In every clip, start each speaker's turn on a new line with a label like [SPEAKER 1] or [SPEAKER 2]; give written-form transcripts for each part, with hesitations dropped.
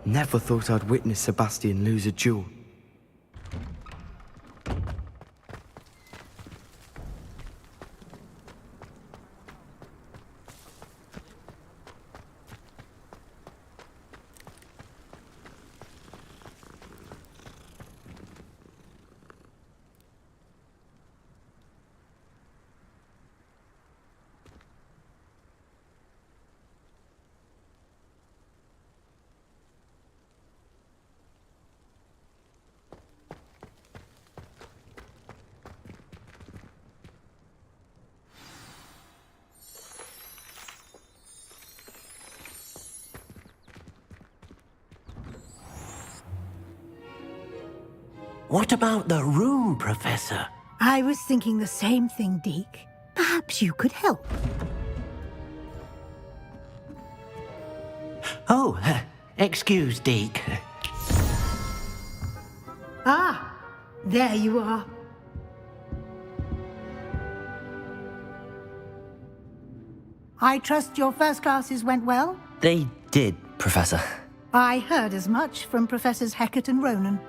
[SPEAKER 1] Never thought I'd witness Sebastian lose a duel.
[SPEAKER 2] What about the room, Professor?
[SPEAKER 3] I was thinking the same thing, Deke. Perhaps you could help.
[SPEAKER 2] Oh, excuse, Deke.
[SPEAKER 3] Ah, there you are. I trust your first classes went well?
[SPEAKER 4] They did, Professor.
[SPEAKER 3] I heard as much from Professors Hecat and Ronan.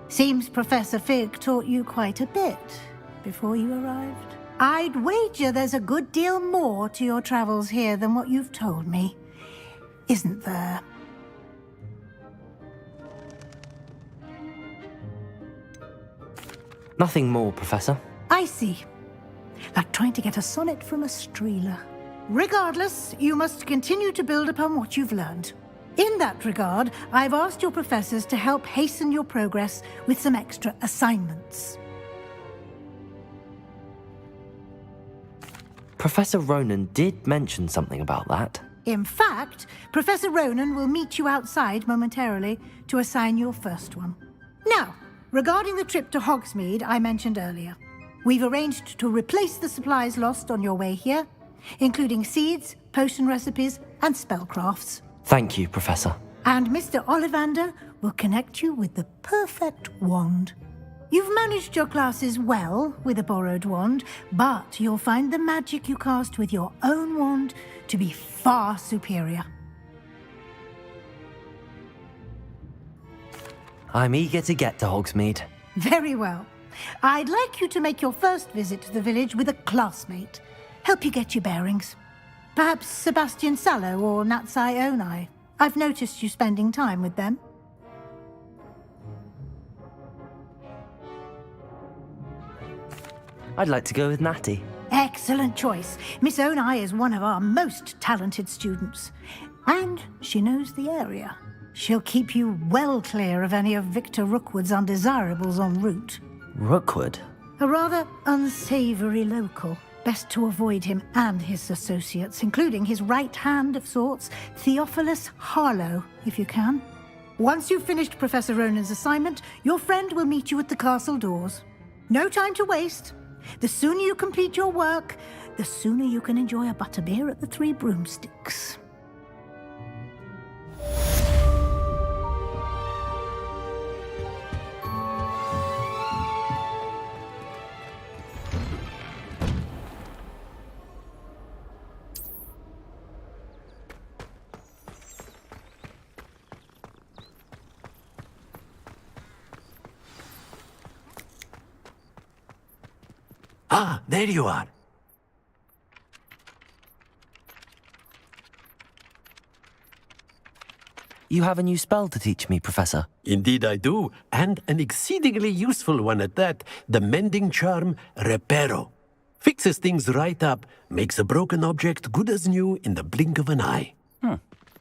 [SPEAKER 3] Seems Professor Fig taught you quite a bit before you arrived. I'd wager there's a good deal more to your travels here than what you've told me. Isn't there?
[SPEAKER 4] Nothing more, Professor.
[SPEAKER 3] I see. Like trying to get a sonnet from a streeler. Regardless, you must continue to build upon what you've learned. In that regard, I've asked your professors to help hasten your progress with some extra assignments.
[SPEAKER 4] Professor Ronan did mention something about that.
[SPEAKER 3] In fact, Professor Ronan will meet you outside momentarily to assign your first one. Now, regarding the trip to Hogsmeade I mentioned earlier, we've arranged to replace the supplies lost on your way here, including seeds, potion recipes, and spellcrafts.
[SPEAKER 4] Thank you, Professor.
[SPEAKER 3] And Mr. Ollivander will connect you with the perfect wand. You've managed your classes well with a borrowed wand, but you'll find the magic you cast with your own wand to be far superior.
[SPEAKER 4] I'm eager to get to Hogsmeade.
[SPEAKER 3] Very well. I'd like you to make your first visit to the village with a classmate. Help you get your bearings. Perhaps Sebastian Sallow or Natsai Onai. I've noticed you spending time with them.
[SPEAKER 4] I'd like to go with Natty.
[SPEAKER 3] Excellent choice. Miss Onai is one of our most talented students. And she knows the area. She'll keep you well clear of any of Victor Rookwood's undesirables en route.
[SPEAKER 4] Rookwood?
[SPEAKER 3] A rather unsavory local. Best to avoid him and his associates, including his right hand of sorts, Theophilus Harlow, if you can. Once you've finished Professor Ronan's assignment, your friend will meet you at the castle doors. No time to waste. The sooner you complete your work, the sooner you can enjoy a butterbeer at the Three Broomsticks.
[SPEAKER 2] Ah, there you are.
[SPEAKER 4] You have a new spell to teach me, Professor.
[SPEAKER 2] Indeed I do, and an exceedingly useful one at that, the mending charm Reparo. Fixes things right up, makes a broken object good as new in the blink of an eye.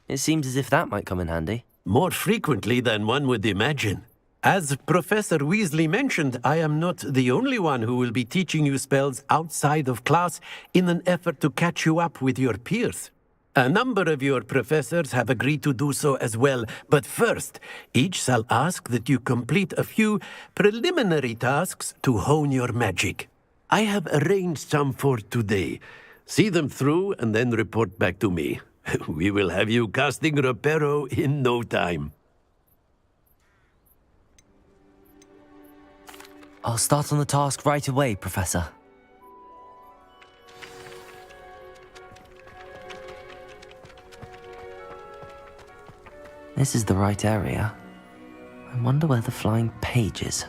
[SPEAKER 4] It seems as if that might come in handy.
[SPEAKER 2] More frequently than one would imagine. As Professor Weasley mentioned, I am not the only one who will be teaching you spells outside of class in an effort to catch you up with your peers. A number of your professors have agreed to do so as well, but first, each shall ask that you complete a few preliminary tasks to hone your magic. I have arranged some for today. See them through and then report back to me. We will have you casting Reparo in no time.
[SPEAKER 4] I'll start on the task right away, Professor. This is the right area. I wonder where the flying page is.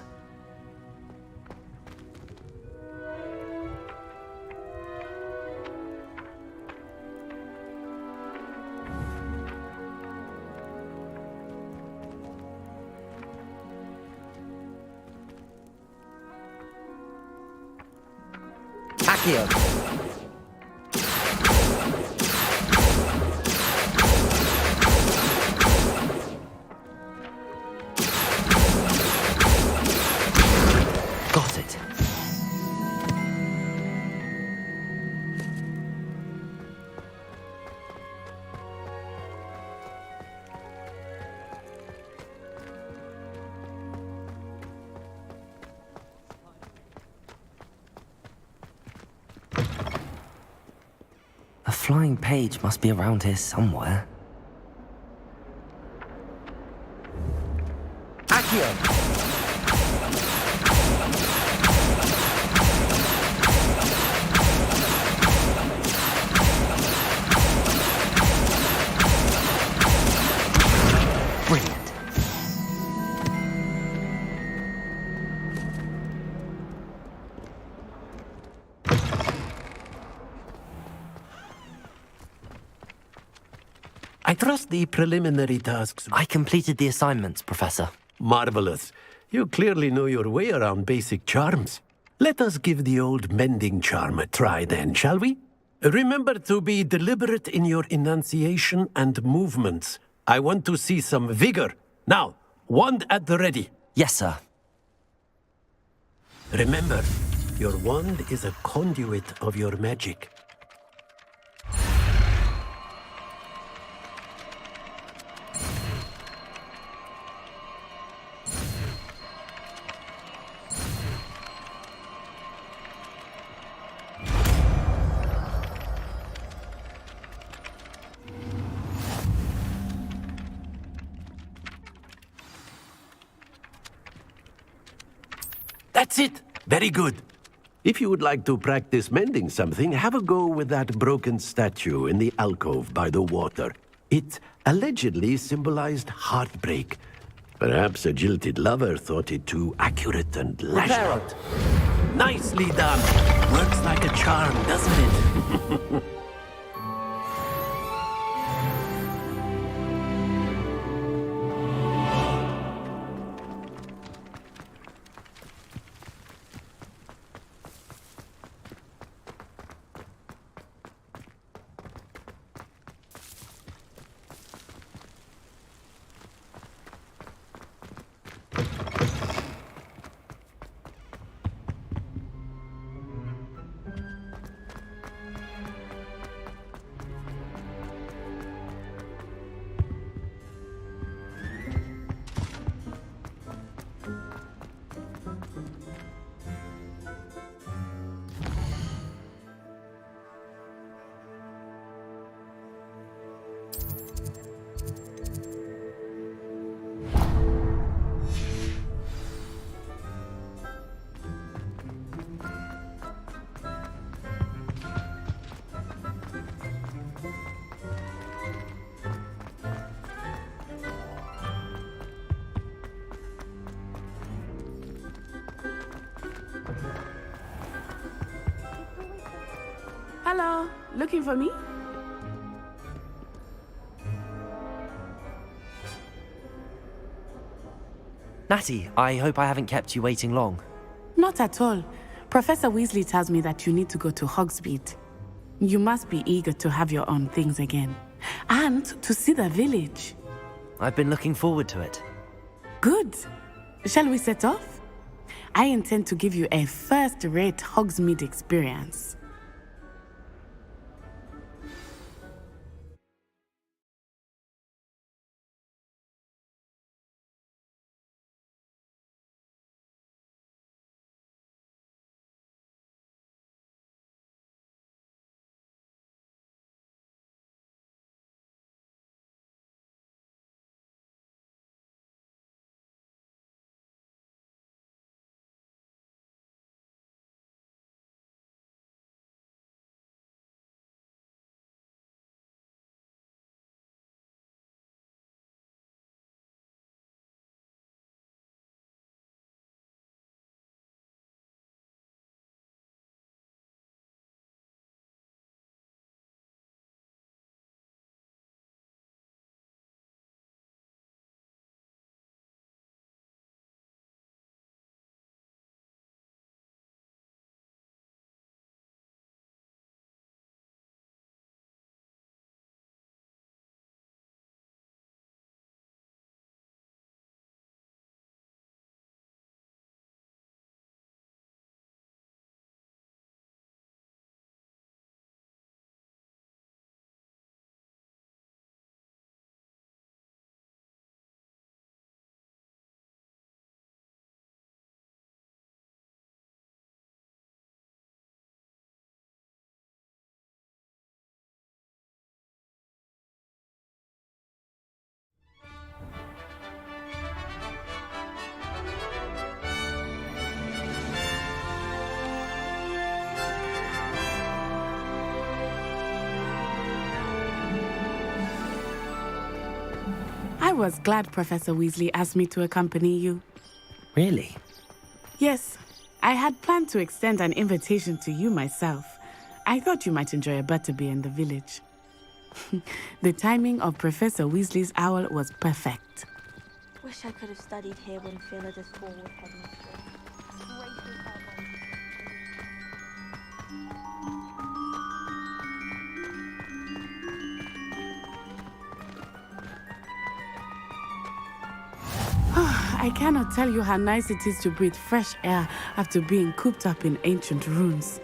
[SPEAKER 4] Accio! Got it. A flying page must be around here somewhere. Accio! Brilliant.
[SPEAKER 2] I trust the preliminary tasks.
[SPEAKER 4] I completed the assignments, Professor.
[SPEAKER 2] Marvelous. You clearly know your way around basic charms. Let us give the old mending charm a try then, shall we? Remember to be deliberate in your enunciation and movements. I want to see some vigor. Now, wand at the ready.
[SPEAKER 4] Yes, sir.
[SPEAKER 2] Remember, your wand is a conduit of your magic. That's it! Very good. If you would like to practice mending something, have a go with that broken statue in the alcove by the water. It allegedly symbolized heartbreak. Perhaps a jilted lover thought it too accurate and lashed out. Nicely done. Works like a charm, doesn't it?
[SPEAKER 5] Hello, looking for me?
[SPEAKER 4] Natty, I hope I haven't kept you waiting long.
[SPEAKER 5] Not at all. Professor Weasley tells me that you need to go to Hogsmeade. You must be eager to have your own things again. And to see the village.
[SPEAKER 4] I've been looking forward to it.
[SPEAKER 5] Good. Shall we set off? I intend to give you a first-rate Hogsmeade experience. was glad Professor Weasley asked me to accompany you.
[SPEAKER 4] Really?
[SPEAKER 5] Yes, I had planned to extend an invitation to you myself. I thought you might enjoy a butterbeer in the village. The timing of Professor Weasley's owl was perfect.
[SPEAKER 6] Wish I could have studied here when Philidus forward headmistress.
[SPEAKER 5] I cannot tell you how nice it is to breathe fresh air after being cooped up in ancient ruins.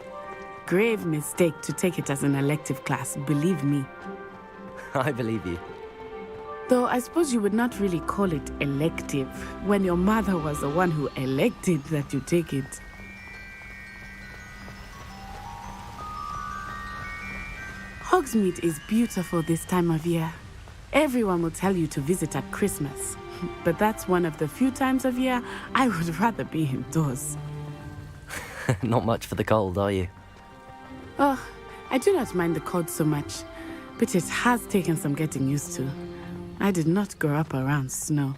[SPEAKER 5] Grave mistake to take it as an elective class, believe me.
[SPEAKER 4] I believe you.
[SPEAKER 5] Though I suppose you would not really call it elective when your mother was the one who elected that you take it. Hogsmeade is beautiful this time of year. Everyone will tell you to visit at Christmas. But that's one of the few times of year I would rather be indoors.
[SPEAKER 4] Not much for the cold, are you?
[SPEAKER 5] Oh, I do not mind the cold so much, but it has taken some getting used to. I did not grow up around snow.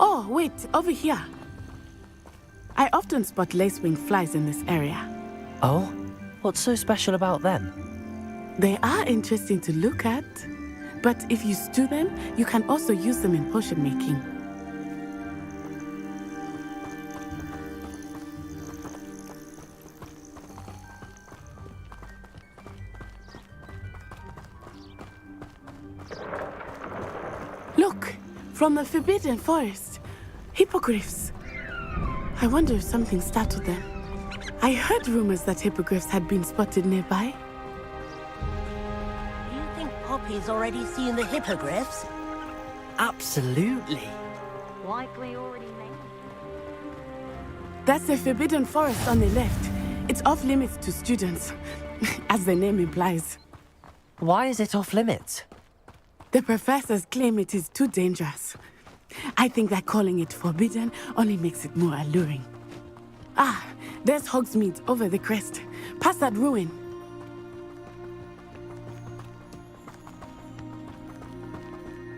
[SPEAKER 5] Oh, wait, over here. I often spot lacewing flies in this area.
[SPEAKER 4] Oh? What's so special about them?
[SPEAKER 5] They are interesting to look at, but if you stew them, you can also use them in potion making. Look, from the Forbidden Forest, hippogriffs. I wonder if something startled them. I heard rumors that hippogriffs had been spotted nearby.
[SPEAKER 7] You think Poppy's already seen the hippogriffs?
[SPEAKER 1] Absolutely.
[SPEAKER 6] Likely already named.
[SPEAKER 5] That's the Forbidden Forest on the left. It's off limits to students, as the name implies.
[SPEAKER 4] Why is it off limits?
[SPEAKER 5] The professors claim it is too dangerous. I think that calling it forbidden only makes it more alluring. Ah, there's Hogsmeade over the crest, past that ruin.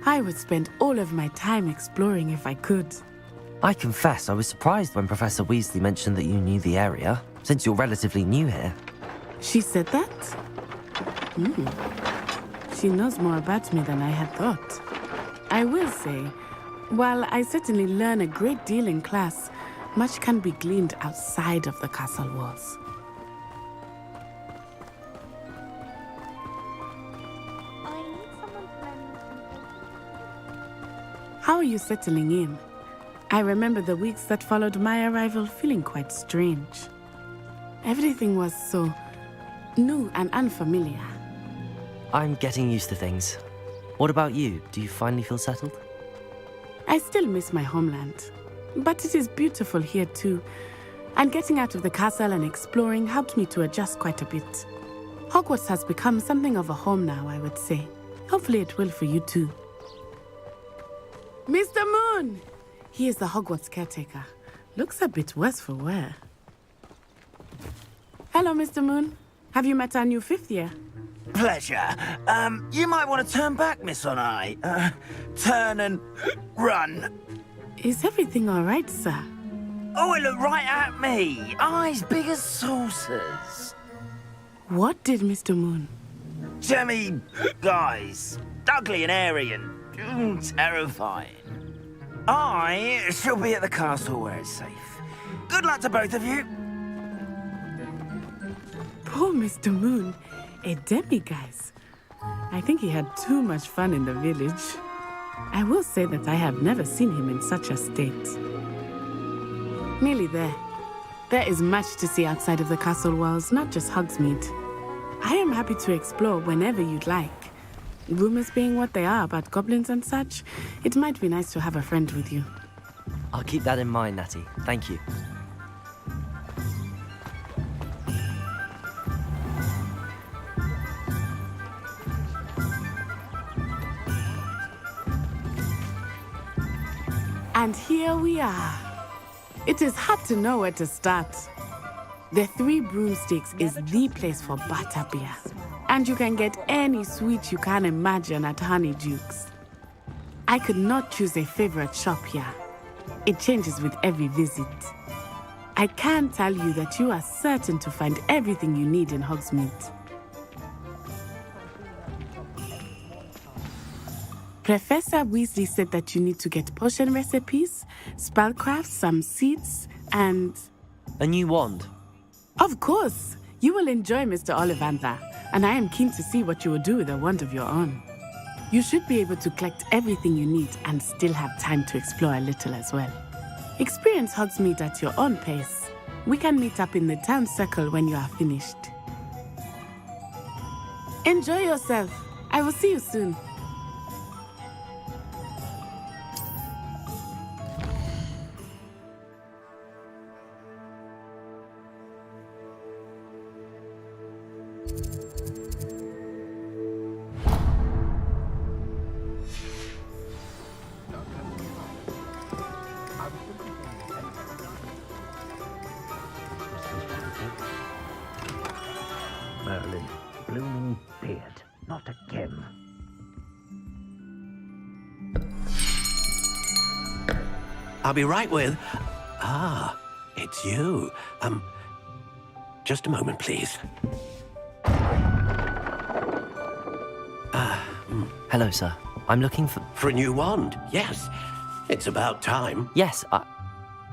[SPEAKER 5] I would spend all of my time exploring if I could.
[SPEAKER 4] I confess I was surprised when Professor Weasley mentioned that you knew the area, since you're relatively new here.
[SPEAKER 5] She said that? She knows more about me than I had thought. I will say, while I certainly learn a great deal in class, much can be gleaned outside of the castle walls.
[SPEAKER 6] I need someone to lend me some.
[SPEAKER 5] How are you settling in? I remember the weeks that followed my arrival feeling quite strange. Everything was so new and unfamiliar.
[SPEAKER 4] I'm getting used to things. What about you? Do you finally feel settled?
[SPEAKER 5] I still miss my homeland, but it is beautiful here too. And getting out of the castle and exploring helped me to adjust quite a bit. Hogwarts has become something of a home now, I would say. Hopefully it will for you too. Mr. Moon! He is the Hogwarts caretaker. Looks a bit worse for wear. Hello, Mr. Moon. Have you met our new fifth year?
[SPEAKER 8] Pleasure. You might want to turn back, Miss Onai. Turn and run.
[SPEAKER 5] Is everything all right, sir?
[SPEAKER 8] Oh, it looked right at me. Eyes big as saucers.
[SPEAKER 5] What did Mr. Moon?
[SPEAKER 8] Jemmy, guys. Ugly and airy and terrifying. I shall be at the castle where it's safe. Good luck to both of you.
[SPEAKER 5] Poor Mr. Moon. A demiguise. I think he had too much fun in the village. I will say that I have never seen him in such a state. Nearly there. There is much to see outside of the castle walls, not just Hogsmeade. I am happy to explore whenever you'd like. Rumors being what they are about goblins and such, it might be nice to have a friend with you.
[SPEAKER 4] I'll keep that in mind, Natty. Thank you.
[SPEAKER 5] And here we are. It is hard to know where to start. The Three Broomsticks is the place for butterbeer. And you can get any sweet you can imagine at Honeyduke's. I could not choose a favorite shop here. It changes with every visit. I can tell you that you are certain to find everything you need in Hogsmeade. Professor Weasley said that you need to get potion recipes, spellcraft, some seeds, and...
[SPEAKER 4] A new wand.
[SPEAKER 5] Of course! You will enjoy Mr. Ollivander, and I am keen to see what you will do with a wand of your own. You should be able to collect everything you need and still have time to explore a little as well. Experience Hogsmeade at your own pace. We can meet up in the town circle when you are finished. Enjoy yourself. I will see you soon.
[SPEAKER 2] Merlin, blooming beard, not again. I'll be right with... Ah, it's you. Just a moment, please.
[SPEAKER 4] Hello, sir. I'm looking for...
[SPEAKER 2] For a new wand, yes. It's about time.
[SPEAKER 4] Yes,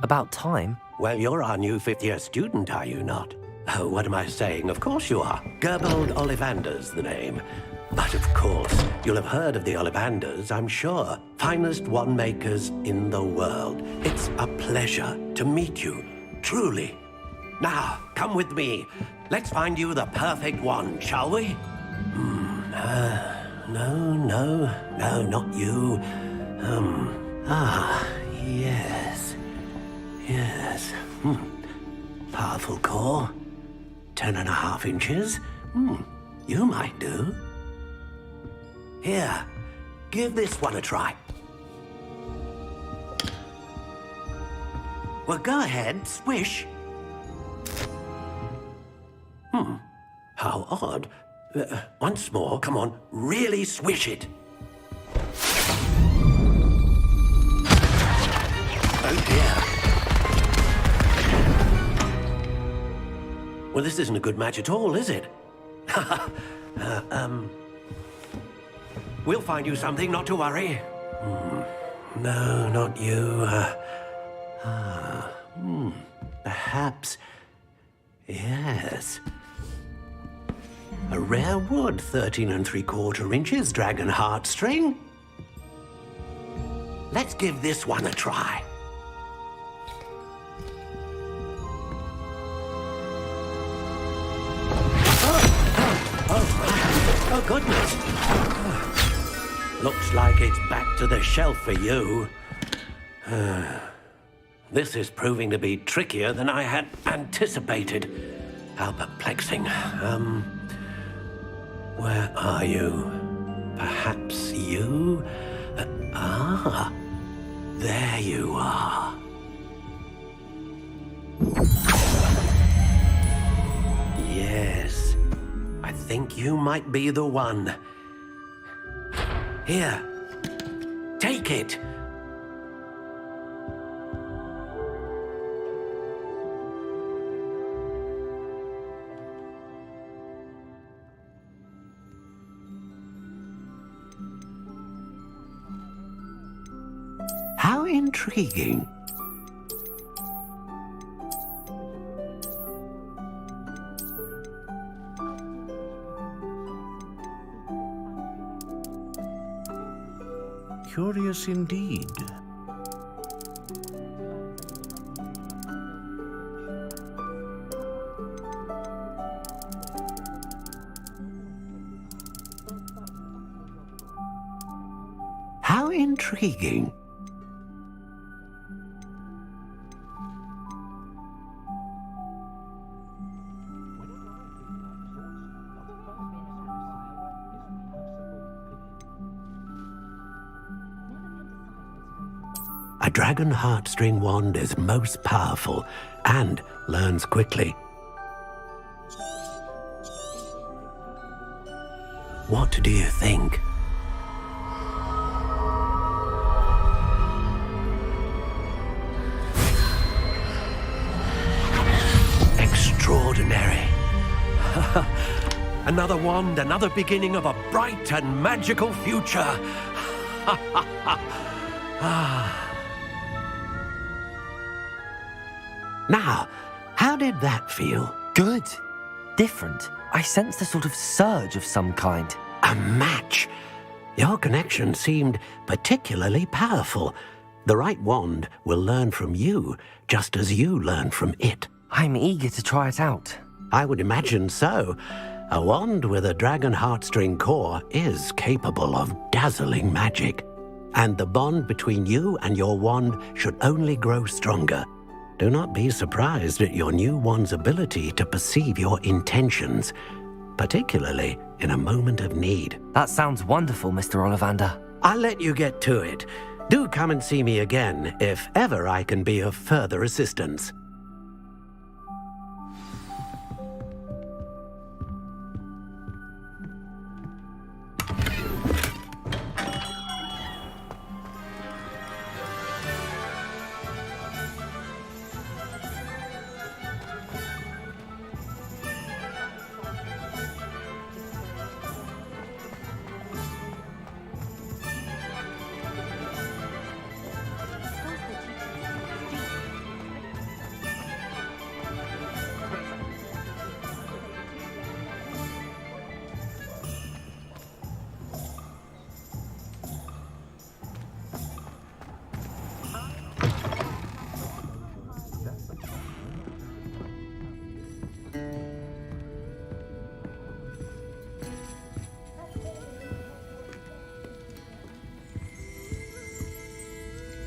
[SPEAKER 4] about time.
[SPEAKER 2] Well, you're our new fifth-year student, are you not? Oh, what am I saying? Of course you are. Gerbold Ollivander's the name. But of course, you'll have heard of the Ollivanders, I'm sure. Finest wand makers in the world. It's a pleasure to meet you, truly. Now, come with me. Let's find you the perfect wand, shall we? No, not you. Yes. Powerful core. 10.5 inches. You might do. Here, give this one a try. Well, go ahead, swish. How odd. Once more, come on, really swish it. Oh dear. Well, this isn't a good match at all, is it? We'll find you something, not to worry. No, not you. Perhaps... Yes. A rare wood, 13 3/4 inches, dragon heartstring. Let's give this one a try. Oh, goodness. Looks like it's back to the shelf for you. This is proving to be trickier than I had anticipated. How perplexing. Where are you? Perhaps you? There you are. Yes, I think you might be the one. Here, take it. How intriguing.
[SPEAKER 9] Curious indeed.
[SPEAKER 2] How intriguing. A dragon heartstring wand is most powerful and learns quickly. What do you think? Extraordinary. Another wand, another beginning of a bright and magical future. Now, how did that feel?
[SPEAKER 4] Good. Different. I sensed a sort of surge of some kind.
[SPEAKER 2] A match. Your connection seemed particularly powerful. The right wand will learn from you, just as you learn from it.
[SPEAKER 4] I'm eager to try it out.
[SPEAKER 2] I would imagine so. A wand with a dragon heartstring core is capable of dazzling magic. And the bond between you and your wand should only grow stronger. Do not be surprised at your new wand's ability to perceive your intentions, particularly in a moment of need.
[SPEAKER 4] That sounds wonderful, Mr. Ollivander.
[SPEAKER 2] I'll let you get to it. Do come and see me again if ever I can be of further assistance.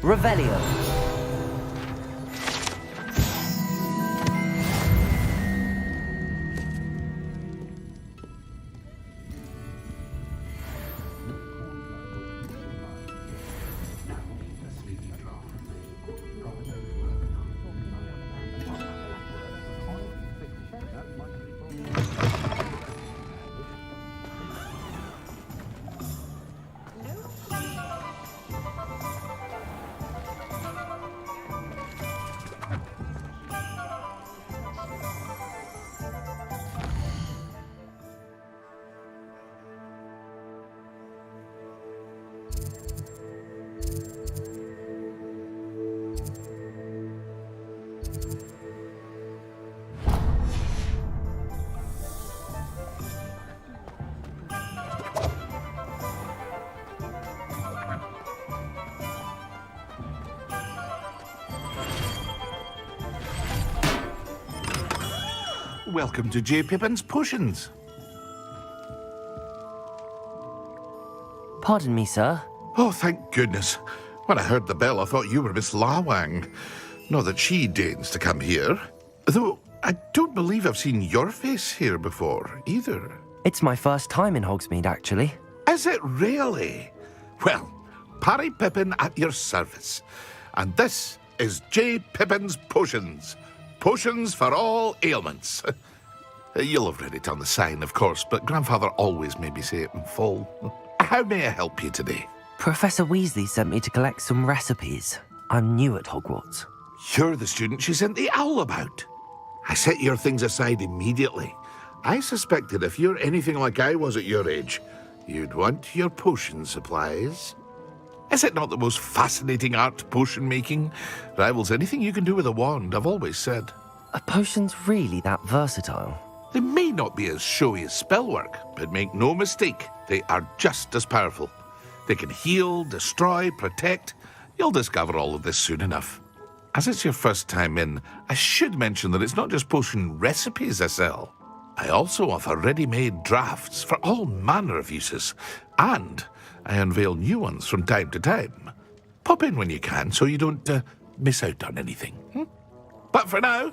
[SPEAKER 4] Revelio.
[SPEAKER 9] Welcome to J. Pippin's Potions.
[SPEAKER 4] Pardon me, sir.
[SPEAKER 9] Oh, thank goodness. When I heard the bell, I thought you were Miss Lawang. Not that she deigns to come here. Though, I don't believe I've seen your face here before, either.
[SPEAKER 4] It's my first time in Hogsmeade, actually.
[SPEAKER 9] Is it really? Well, Parry Pippin at your service. And this is J. Pippin's Potions. Potions for all ailments. You'll have read it on the sign, of course, but Grandfather always made me say it in full. How may I help you today?
[SPEAKER 4] Professor Weasley sent me to collect some recipes. I'm new at Hogwarts.
[SPEAKER 9] You're the student she sent the owl about. I set your things aside immediately. I suspected if you're anything like I was at your age, you'd want your potion supplies. Is it not the most fascinating art, potion making? Rivals anything you can do with a wand, I've always said.
[SPEAKER 4] Are potions really that versatile?
[SPEAKER 9] They may not be as showy as spellwork, but make no mistake, they are just as powerful. They can heal, destroy, protect. You'll discover all of this soon enough. As it's your first time in, I should mention that it's not just potion recipes I sell. I also offer ready-made drafts for all manner of uses, and I unveil new ones from time to time. Pop in when you can so you don't miss out on anything. But for now,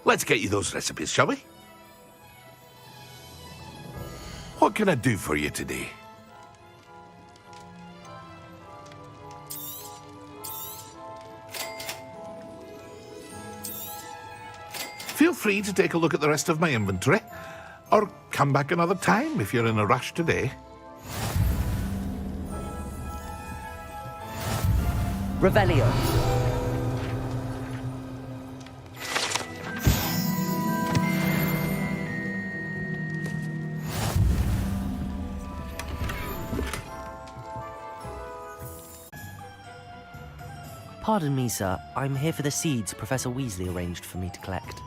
[SPEAKER 9] let's get you those recipes, shall we? What can I do for you today? Feel free to take a look at the rest of my inventory, or come back another time if you're in a rush today.
[SPEAKER 4] Revelio. Pardon me, sir. I'm here for the seeds Professor Weasley arranged for me to collect.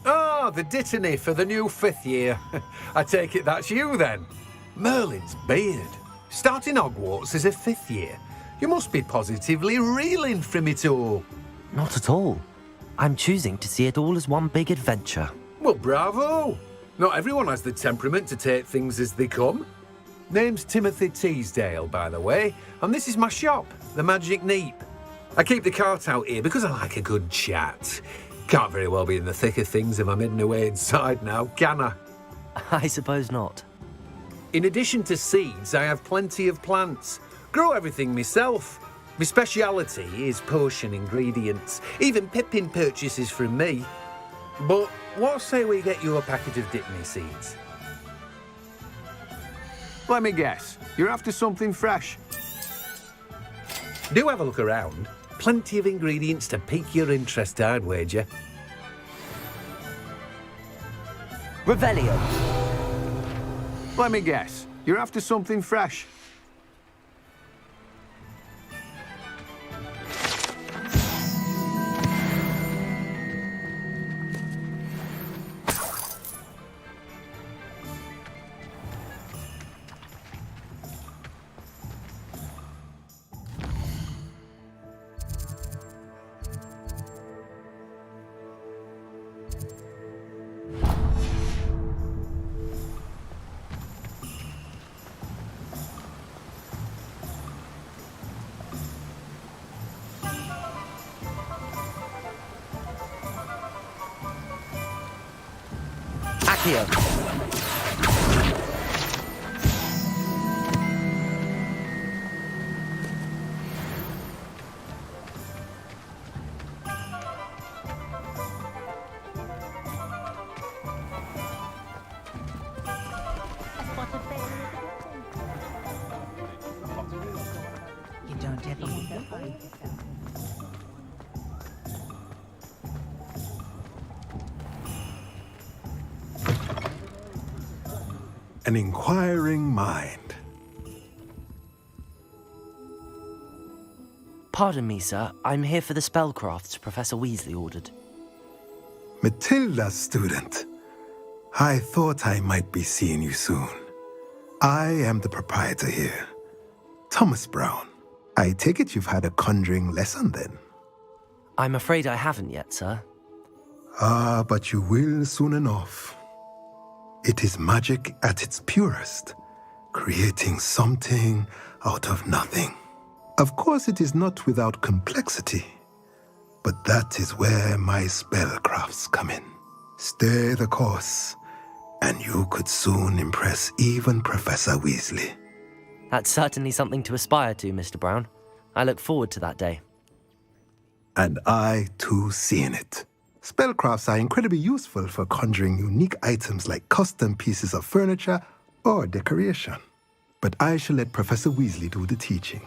[SPEAKER 2] Ah, the dittany for the new 5th year. I take it that's you then. Merlin's beard. Starting Hogwarts as a 5th year. You must be positively reeling from it all.
[SPEAKER 4] Not at all. I'm choosing to see it all as one big adventure.
[SPEAKER 2] Well, bravo. Not everyone has the temperament to take things as they come. Name's Timothy Teasdale, by the way, and this is my shop, the Magic Neep. I keep the cart out here because I like a good chat. Can't very well be in the thick of things if I'm hidden away inside now, can I?
[SPEAKER 4] I suppose not.
[SPEAKER 2] In addition to seeds, I have plenty of plants. Grow everything myself. My speciality is potion ingredients. Even Pippin purchases from me. But what say we get you a packet of Dittany seeds? Let me guess. You're after something fresh. Do have a look around. Plenty of ingredients to pique your interest, I'd wager.
[SPEAKER 4] Revelio.
[SPEAKER 2] Let me guess. You're after something fresh.
[SPEAKER 4] Accio.
[SPEAKER 7] You don't ever want to find
[SPEAKER 10] An inquiring mind.
[SPEAKER 4] Pardon me, sir. I'm here for the spellcrafts Professor Weasley ordered.
[SPEAKER 10] Matilda's student. I thought I might be seeing you soon. I am the proprietor here, Thomas Brown. I take it you've had a conjuring lesson then?
[SPEAKER 4] I'm afraid I haven't yet, sir.
[SPEAKER 10] Ah, but you will soon enough. It is magic at its purest, creating something out of nothing. Of course, it is not without complexity, but that is where my spellcrafts come in. Stay the course, and you could soon impress even Professor Weasley.
[SPEAKER 4] That's certainly something to aspire to, Mr. Brown. I look forward to that day.
[SPEAKER 10] And I, too, see in it. Spellcrafts are incredibly useful for conjuring unique items like custom pieces of furniture or decoration. But I shall let Professor Weasley do the teaching.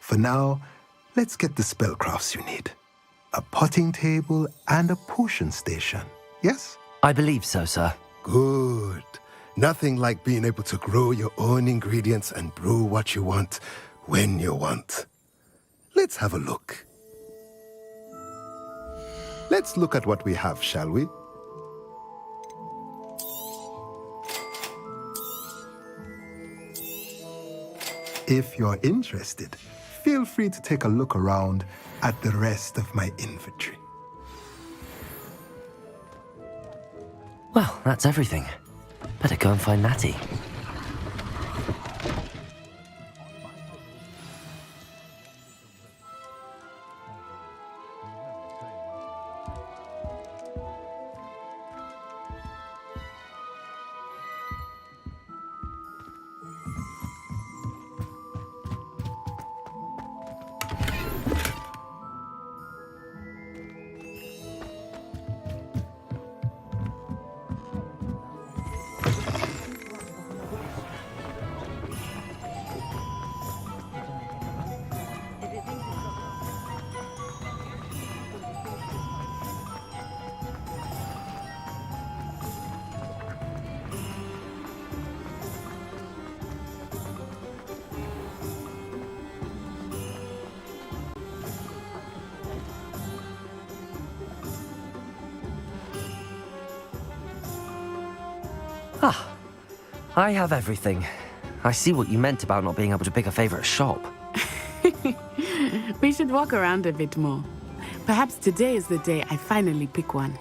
[SPEAKER 10] For now, let's get the spellcrafts you need. A potting table and a potion station, yes?
[SPEAKER 4] I believe so, sir.
[SPEAKER 10] Good. Nothing like being able to grow your own ingredients and brew what you want when you want. Let's have a look. Let's look at what we have, shall we? If you're interested, feel free to take a look around at the rest of my inventory.
[SPEAKER 4] Well, that's everything. Better go and find Natty. I have everything. I see what you meant about not being able to pick a favorite shop.
[SPEAKER 5] We should walk around a bit more. Perhaps today is the day I finally pick one.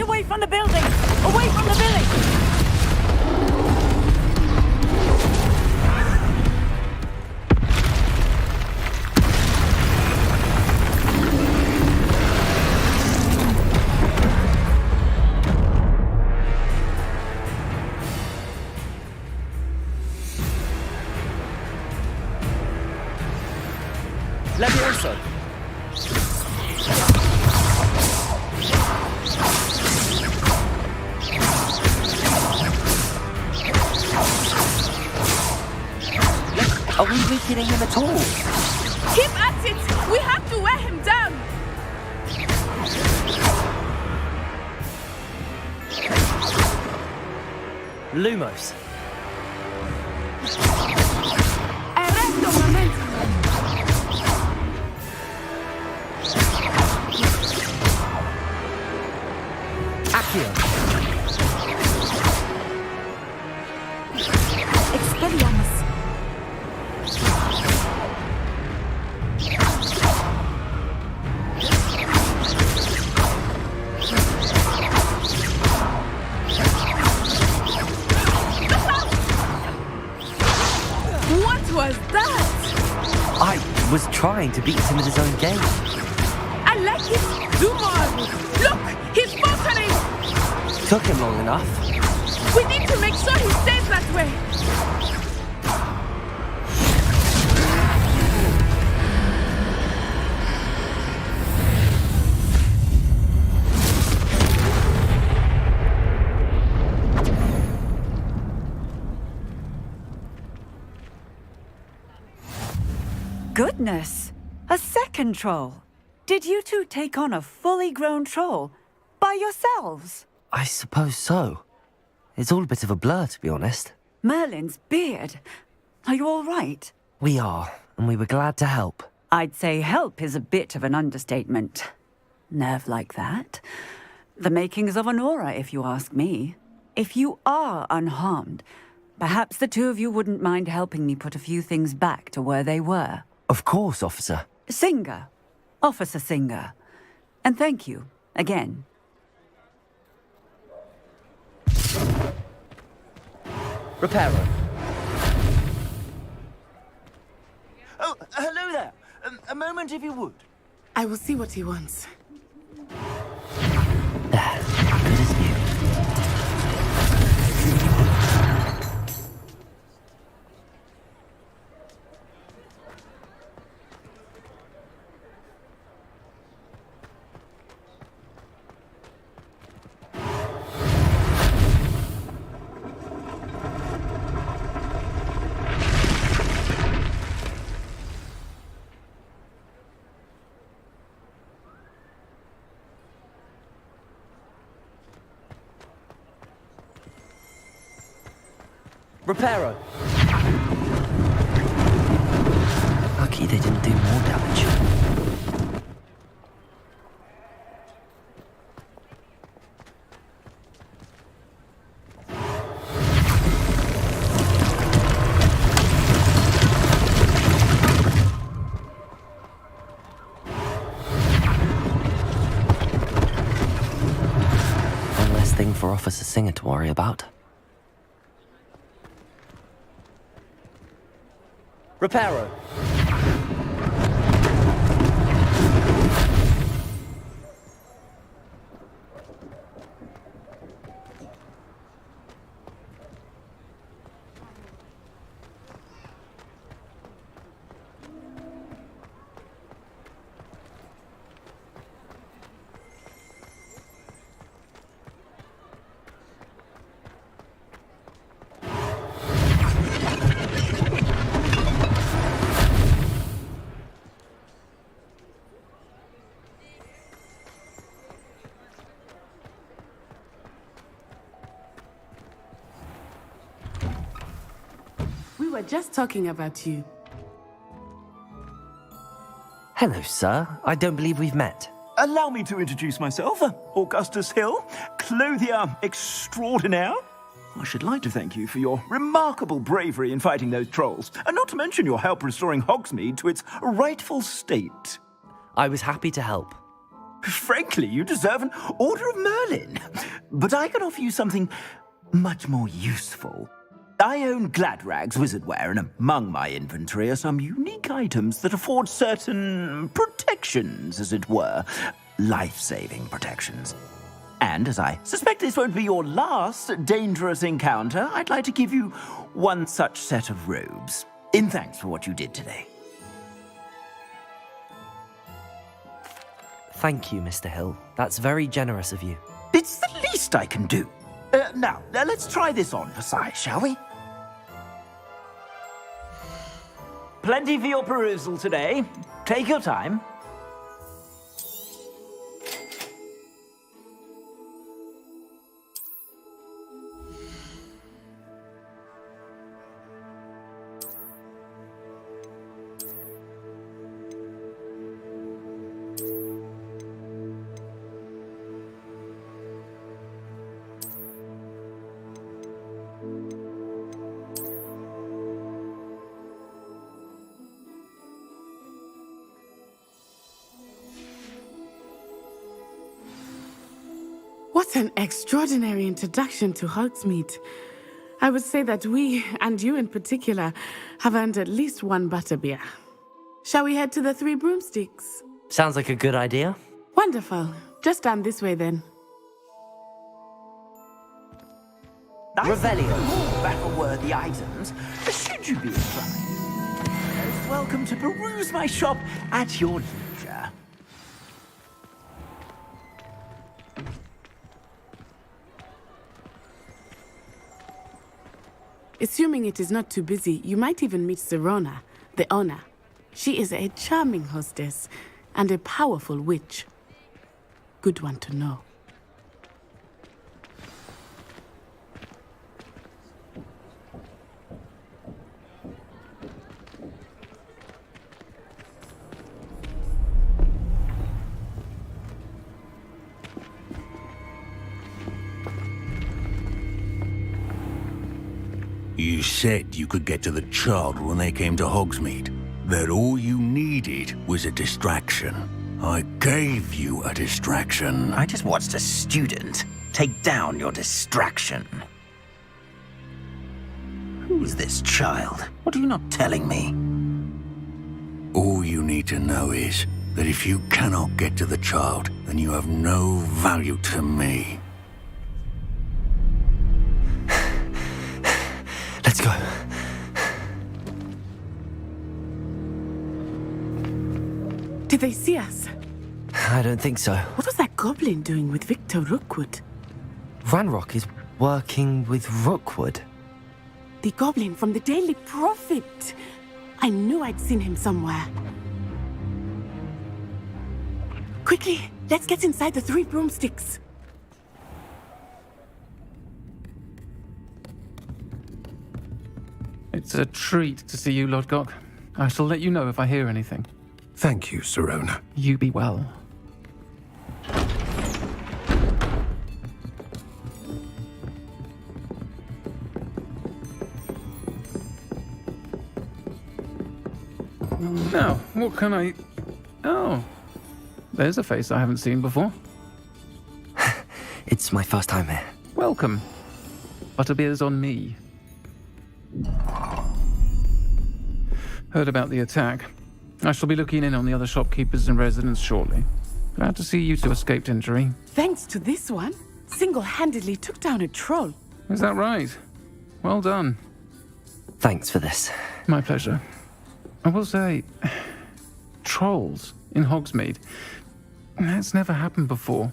[SPEAKER 1] Away from the building! Away from the village!
[SPEAKER 4] Levioso! Are we weakening him at all?
[SPEAKER 5] Keep at it! We have to wear him down!
[SPEAKER 4] Lumos.
[SPEAKER 5] Arresto momentum!
[SPEAKER 4] Accio.
[SPEAKER 1] Expelliarmus!
[SPEAKER 5] What was that?
[SPEAKER 4] I was trying to beat him at his own game.
[SPEAKER 5] I like it! Do more! Look! He's faltering!
[SPEAKER 4] Took him long enough.
[SPEAKER 5] We need to make sure he stays that way!
[SPEAKER 1] Goodness! A second troll! Did you two take on a fully grown troll? By yourselves?
[SPEAKER 4] I suppose so. It's all a bit of a blur, to be honest.
[SPEAKER 1] Merlin's beard. Are you all right?
[SPEAKER 4] We are, and we were glad to help.
[SPEAKER 1] I'd say help is a bit of an understatement. Nerve like that. The makings of an aura, if you ask me. If you are unharmed, perhaps the two of you wouldn't mind helping me put a few things back to where they were.
[SPEAKER 4] Of course, officer.
[SPEAKER 1] Singer. Officer Singer. And thank you, again.
[SPEAKER 4] Reparo.
[SPEAKER 8] Oh, hello there. A moment if you would.
[SPEAKER 5] I will see what he wants.
[SPEAKER 4] There. Good as new. Reparo. Lucky they didn't do more damage. One less thing for Officer Singer to worry about. Reparo.
[SPEAKER 5] were just talking about you.
[SPEAKER 4] Hello, sir. I don't believe we've met.
[SPEAKER 8] Allow me to introduce myself, Augustus Hill, clothier extraordinaire. I should like to thank you for your remarkable bravery in fighting those trolls, and not to mention your help restoring Hogsmeade to its rightful state.
[SPEAKER 4] I was happy to help.
[SPEAKER 8] Frankly, you deserve an Order of Merlin. But I can offer you something much more useful. I own Gladrag's wizardware, and among my inventory are some unique items that afford certain protections, as it were. Life-saving protections. And as I suspect this won't be your last dangerous encounter, I'd like to give you one such set of robes, in thanks for what you did today.
[SPEAKER 4] Thank you, Mr. Hill. That's very generous of you.
[SPEAKER 8] It's the least I can do. Now, let's try this on for size, shall we? Plenty for your perusal today. Take your time.
[SPEAKER 5] What an extraordinary introduction to Hogsmeade. I would say that we, and you in particular, have earned at least one butterbeer. Shall we head to the Three Broomsticks?
[SPEAKER 4] Sounds like a good idea.
[SPEAKER 5] Wonderful. Just down this way then.
[SPEAKER 4] Revelio.
[SPEAKER 8] Battle-worthy items, should you be inclined. Most welcome to peruse my shop at your leisure.
[SPEAKER 5] Assuming it is not too busy, you might even meet Sirona, the owner. She is a charming hostess and a powerful witch. Good one to know.
[SPEAKER 11] You said you could get to the child when they came to Hogsmeade. That all you needed was a distraction. I gave you a distraction.
[SPEAKER 8] I just watched a student take down your distraction. Who's this child? What are you not telling me?
[SPEAKER 11] All you need to know is that if you cannot get to the child, then you have no value to me.
[SPEAKER 4] Let's go.
[SPEAKER 5] Did they see us?
[SPEAKER 4] I don't think so.
[SPEAKER 5] What was that goblin doing with Victor Rookwood?
[SPEAKER 4] Ranrock is working with Rookwood.
[SPEAKER 5] The goblin from the Daily Prophet. I knew I'd seen him somewhere. Quickly, let's get inside the Three Broomsticks.
[SPEAKER 12] It's a treat to see you, Lodgok. I shall let you know if I hear anything.
[SPEAKER 10] Thank you, Sirona.
[SPEAKER 12] You be well. Now, what can I... Oh, there's a face I haven't seen before.
[SPEAKER 4] It's my first time here.
[SPEAKER 12] Welcome. Butterbeer's on me. Heard about the attack. I shall be looking in on the other shopkeepers and residents shortly. Glad to see you two escaped injury.
[SPEAKER 5] Thanks to this one, single-handedly took down a troll.
[SPEAKER 12] Is that right? Well done.
[SPEAKER 4] Thanks for this.
[SPEAKER 12] My pleasure. I will say, trolls in Hogsmeade. That's never happened before.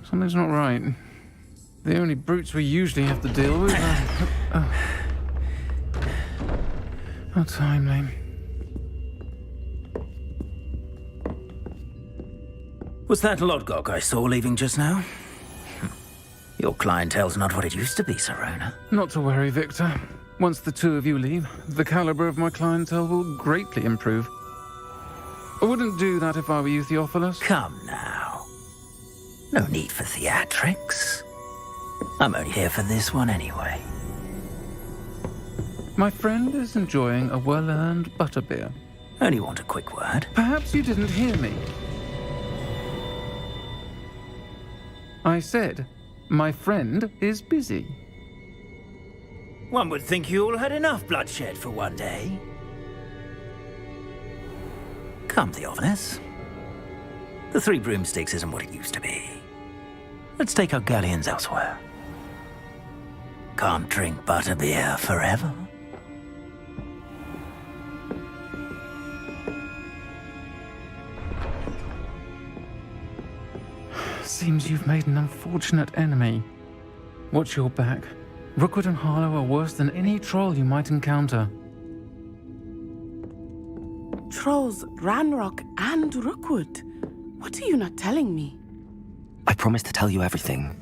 [SPEAKER 12] Something's not right. The only brutes we usually have to deal with are... How timely.
[SPEAKER 8] Was that Lodgok I saw leaving just now? Your clientele's not what it used to be, Sirona.
[SPEAKER 12] Not to worry, Victor. Once the two of you leave, the caliber of my clientele will greatly improve. I wouldn't do that if I were you, Theophilus.
[SPEAKER 8] Come now. No need for theatrics. I'm only here for this one anyway.
[SPEAKER 12] My friend is enjoying a well-earned butterbeer.
[SPEAKER 8] Only want a quick word.
[SPEAKER 12] Perhaps you didn't hear me. I said, my friend is busy.
[SPEAKER 8] One would think you all had enough bloodshed for one day. Come, Theophilus. The Three Broomsticks isn't what it used to be. Let's take our galleons elsewhere. Can't drink butterbeer forever.
[SPEAKER 12] Seems you've made an unfortunate enemy. Watch your back. Rookwood and Harlow are worse than any troll you might encounter.
[SPEAKER 5] Trolls, Ranrock, and Rookwood. What are you not telling me?
[SPEAKER 4] I promised to tell you everything,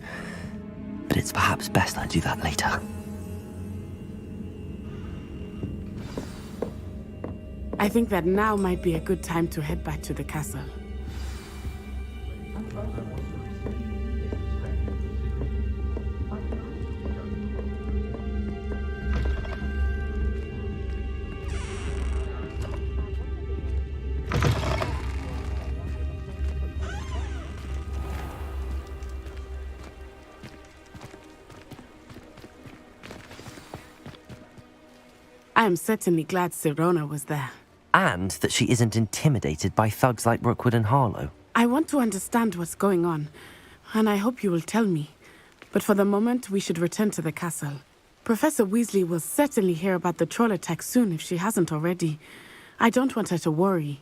[SPEAKER 4] but it's perhaps best I do that later.
[SPEAKER 5] I think that now might be a good time to head back to the castle. I am certainly glad Sirona was there.
[SPEAKER 4] And that she isn't intimidated by thugs like Rookwood and Harlow.
[SPEAKER 5] I want to understand what's going on, and I hope you will tell me. But for the moment, we should return to the castle. Professor Weasley will certainly hear about the troll attack soon if she hasn't already. I don't want her to worry.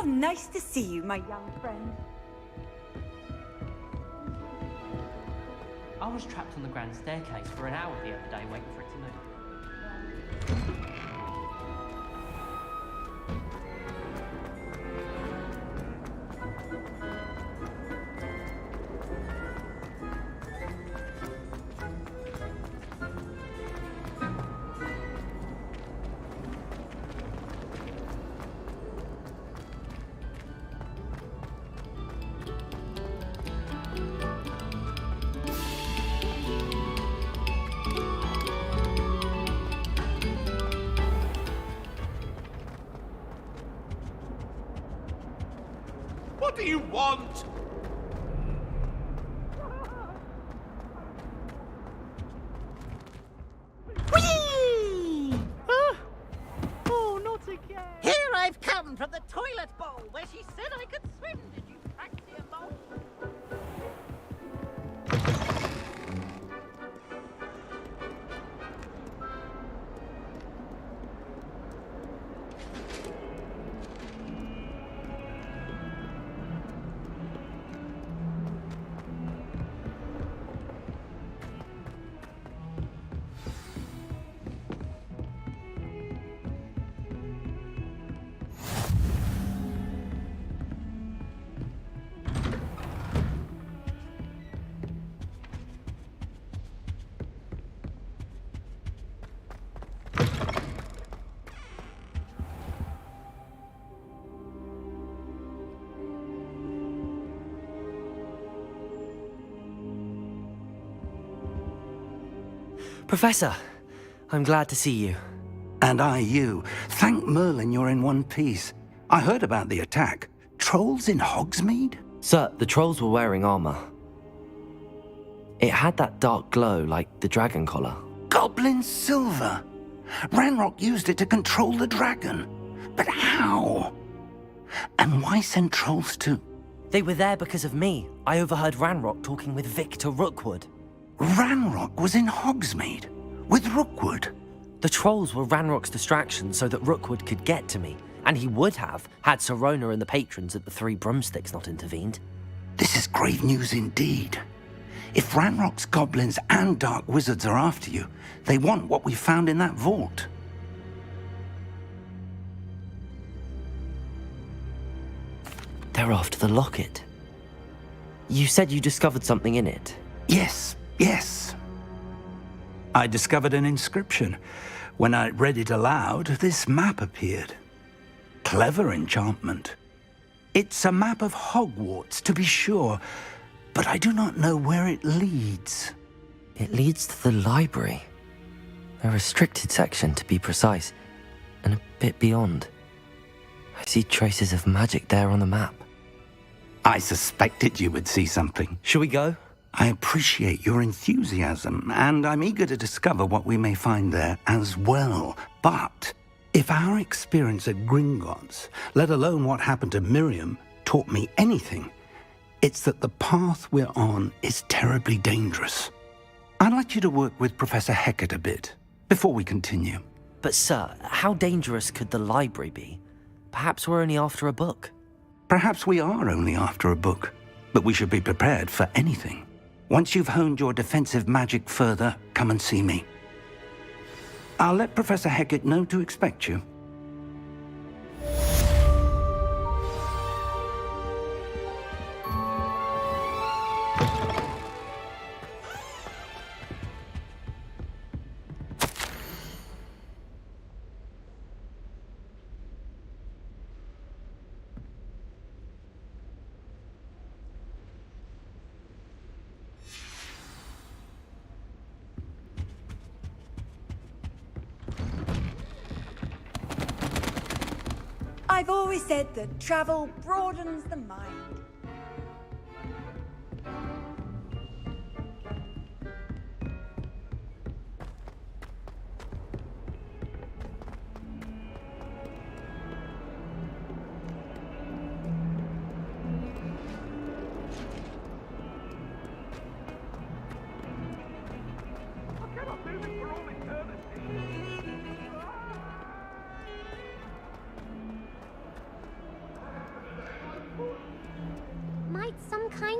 [SPEAKER 13] nice to see you, my young friend.
[SPEAKER 14] I was trapped on the grand staircase for an hour the other day waiting for it to move.
[SPEAKER 9] What do you want?
[SPEAKER 7] Whee! Oh, not again. Here I've come from the toilet bowl where she said I could swim. Did you crack the emotion?
[SPEAKER 4] Professor, I'm glad to see you.
[SPEAKER 8] And I you. Thank Merlin you're in one piece. I heard about the attack. Trolls in Hogsmeade?
[SPEAKER 4] Sir, the trolls were wearing armor. It had that dark glow like the dragon collar.
[SPEAKER 8] Goblin silver! Ranrock used it to control the dragon. But how? And why send trolls to...
[SPEAKER 4] They were there because of me. I overheard Ranrock talking with Victor Rookwood.
[SPEAKER 8] Ranrock was in Hogsmeade? With Rookwood?
[SPEAKER 4] The trolls were Ranrock's distraction so that Rookwood could get to me. And he would have, had Sirona and the patrons at the Three Broomsticks not intervened.
[SPEAKER 8] This is grave news indeed. If Ranrock's goblins and dark wizards are after you, they want what we found in that vault.
[SPEAKER 4] They're after the locket. You said you discovered something in it.
[SPEAKER 8] Yes. I discovered an inscription. When I read it aloud, this map appeared. Clever enchantment. It's a map of Hogwarts, to be sure, but I do not know where it leads.
[SPEAKER 4] It leads to the library. A restricted section, to be precise, and a bit beyond. I see traces of magic there on the map.
[SPEAKER 8] I suspected you would see something.
[SPEAKER 4] Shall we go?
[SPEAKER 8] I appreciate your enthusiasm, and I'm eager to discover what we may find there as well. But if our experience at Gringotts, let alone what happened to Miriam, taught me anything, it's that the path we're on is terribly dangerous. I'd like you to work with Professor Hecat a bit before we continue.
[SPEAKER 4] But sir, how dangerous could the library be? Perhaps we're only after a book.
[SPEAKER 8] Perhaps we are only after a book, but we should be prepared for anything. Once you've honed your defensive magic further, come and see me. I'll let Professor Hecat know to expect you.
[SPEAKER 13] I've always said that travel broadens the mind.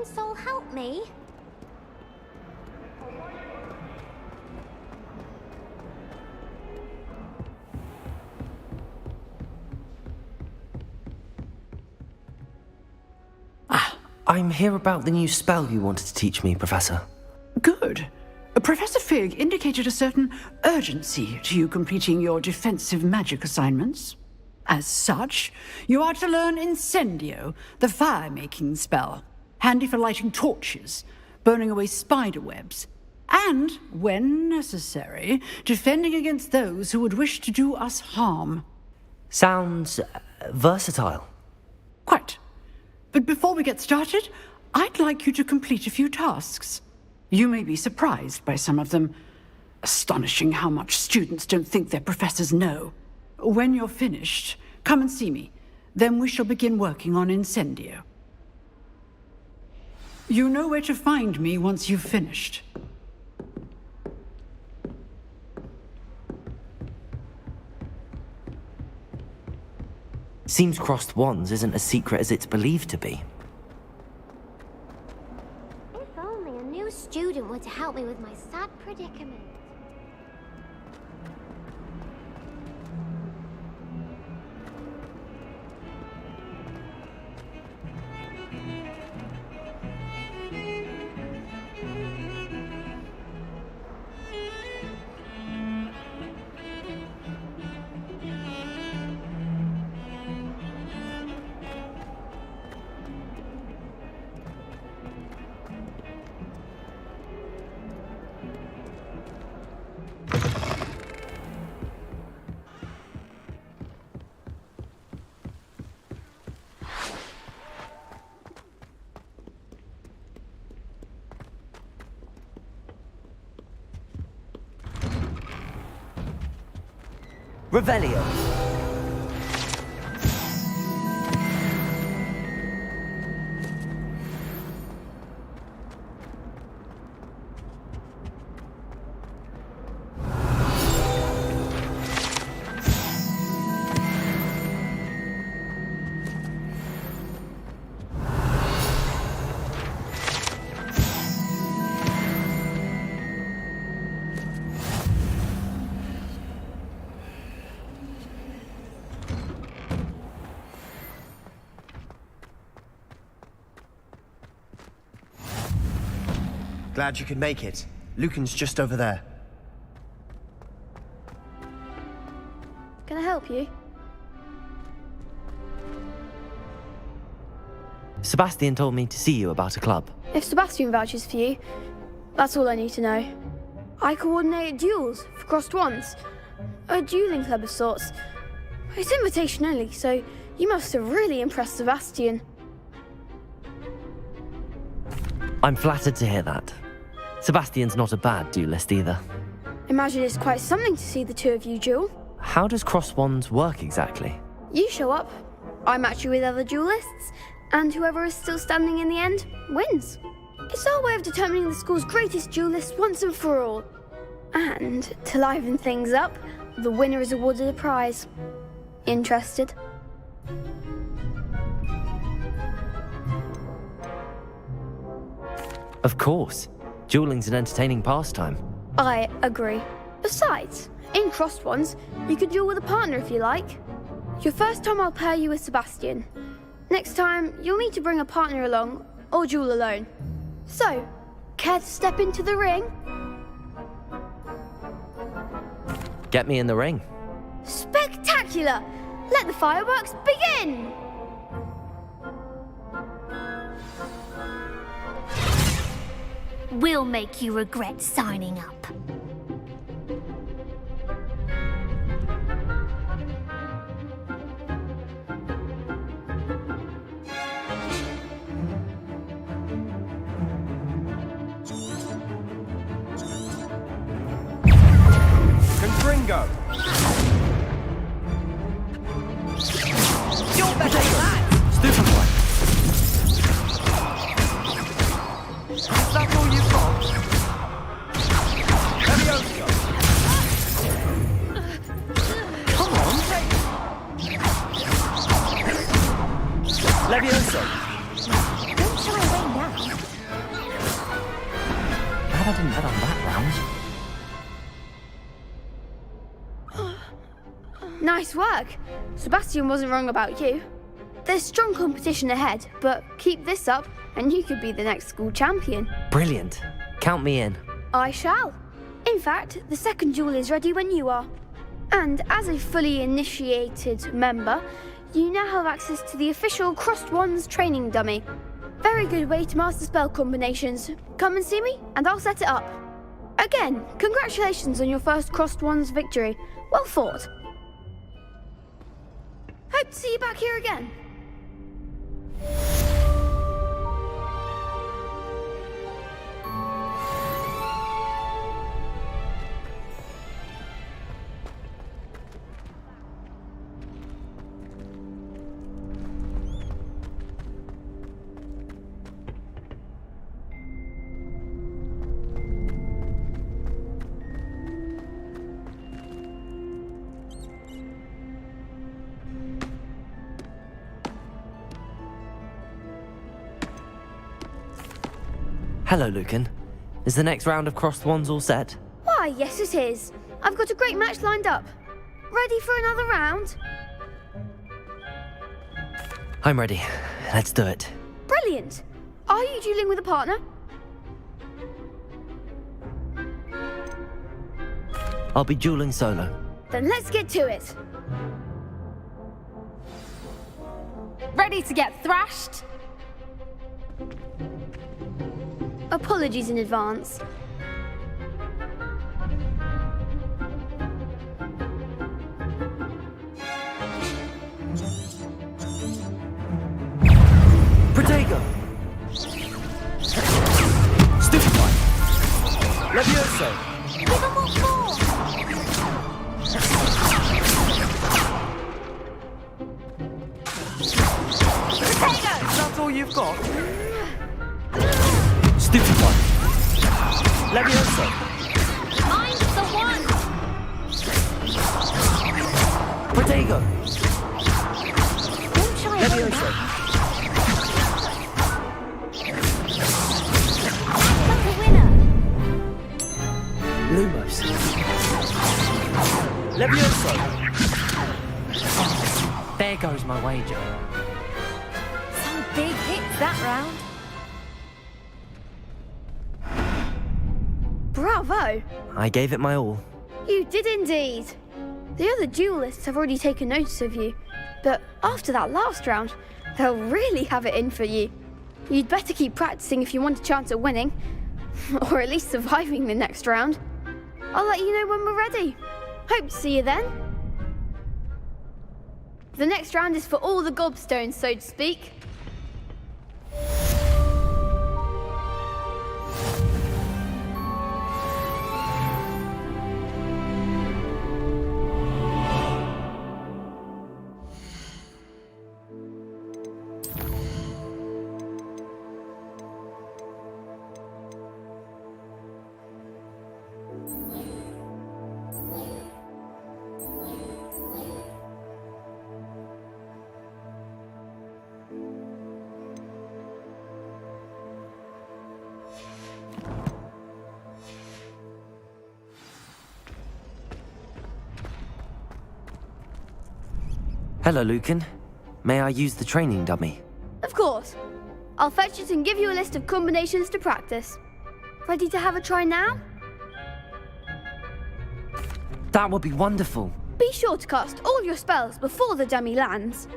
[SPEAKER 15] Living Soul help me?
[SPEAKER 4] I'm here about the new spell you wanted to teach me, Professor.
[SPEAKER 16] Good. Professor Fig indicated a certain urgency to you completing your defensive magic assignments. As such, you are to learn Incendio, the fire-making spell, handy for lighting torches, burning away spider webs, and, when necessary, defending against those who would wish to do us harm.
[SPEAKER 4] Sounds versatile.
[SPEAKER 16] Quite. But before we get started, I'd like you to complete a few tasks. You may be surprised by some of them. Astonishing how much students don't think their professors know. When you're finished, come and see me. Then we shall begin working on Incendio. You know where to find me once you've finished.
[SPEAKER 4] Seems crossed wands isn't as secret as it's believed to be.
[SPEAKER 15] If only a new student were to help me with my sad predicament.
[SPEAKER 4] Revelio.
[SPEAKER 17] Glad you could make it. Lucan's just over there.
[SPEAKER 15] Can I help you?
[SPEAKER 4] Sebastian told me to see you about a club.
[SPEAKER 18] If Sebastian vouches for you, that's all I need to know. I coordinate duels for crossed wands. A dueling club of sorts. It's invitation only, so you must have really impressed Sebastian.
[SPEAKER 4] I'm flattered to hear that. Sebastian's not a bad duelist either.
[SPEAKER 18] Imagine it's quite something to see the two of you duel.
[SPEAKER 4] How does cross wands work exactly?
[SPEAKER 18] You show up, I match you with other duelists, and whoever is still standing in the end wins. It's our way of determining the school's greatest duelist once and for all. And to liven things up, the winner is awarded a prize. Interested?
[SPEAKER 4] Of course. Dueling's an entertaining pastime.
[SPEAKER 18] I agree. Besides, in crossed wands, you could duel with a partner if you like. Your first time I'll pair you with Sebastian. Next time, you'll need to bring a partner along, or duel alone. So, care to step into the ring?
[SPEAKER 4] Get me in the ring.
[SPEAKER 18] Spectacular! Let the fireworks begin!
[SPEAKER 15] We'll make you regret signing up.
[SPEAKER 17] Confringo!
[SPEAKER 7] You're better than that!
[SPEAKER 4] Stupid boy!
[SPEAKER 17] Is that all you've got? Levioso! Come on! Levioso!
[SPEAKER 15] Don't shy away now.
[SPEAKER 4] glad I didn't bet on that round.
[SPEAKER 18] Nice work. Sebastian wasn't wrong about you. There's strong competition ahead, but keep this up and you could be the next school champion.
[SPEAKER 4] Brilliant. Count me in.
[SPEAKER 18] I shall. In fact, the second duel is ready when you are. And as a fully initiated member, you now have access to the official Crossed Wands training dummy. Very good way to master spell combinations. Come and see me, and I'll set it up. Again, congratulations on your first Crossed Wands victory. Well fought. Hope to see you back here again.
[SPEAKER 4] Hello, Lucan. Is the next round of Crossed Wands all set?
[SPEAKER 18] Why, yes it is. I've got a great match lined up. Ready for another round?
[SPEAKER 4] I'm ready. Let's do it.
[SPEAKER 18] Brilliant. Are you dueling with a partner?
[SPEAKER 4] I'll be dueling solo.
[SPEAKER 18] Then let's get to it.
[SPEAKER 19] Ready to get thrashed?
[SPEAKER 18] Apologies in advance.
[SPEAKER 4] Protego! Stupefy! Levioso!
[SPEAKER 19] Give him what for? Potato!
[SPEAKER 4] That's all you've got? Stupefy! Levioso!
[SPEAKER 19] Mine's the one!
[SPEAKER 4] Protego!
[SPEAKER 19] Don't try
[SPEAKER 4] Levioso!
[SPEAKER 19] That's a winner!
[SPEAKER 4] Lumos! Levioso! There goes my wager.
[SPEAKER 19] Some big hits that round.
[SPEAKER 18] Bravo!
[SPEAKER 4] I gave it my all.
[SPEAKER 18] You did indeed. The other duelists have already taken notice of you, but after that last round, they'll really have it in for you. You'd better keep practicing if you want a chance at winning, or at least surviving the next round. I'll let you know when we're ready. Hope to see you then. The next round is for all the gobstones, so to speak.
[SPEAKER 4] Hello, Lucan. May I use the training dummy?
[SPEAKER 18] Of course. I'll fetch it and give you a list of combinations to practice. Ready to have a try now?
[SPEAKER 4] That would be wonderful.
[SPEAKER 18] Be sure to cast all your spells before the dummy lands.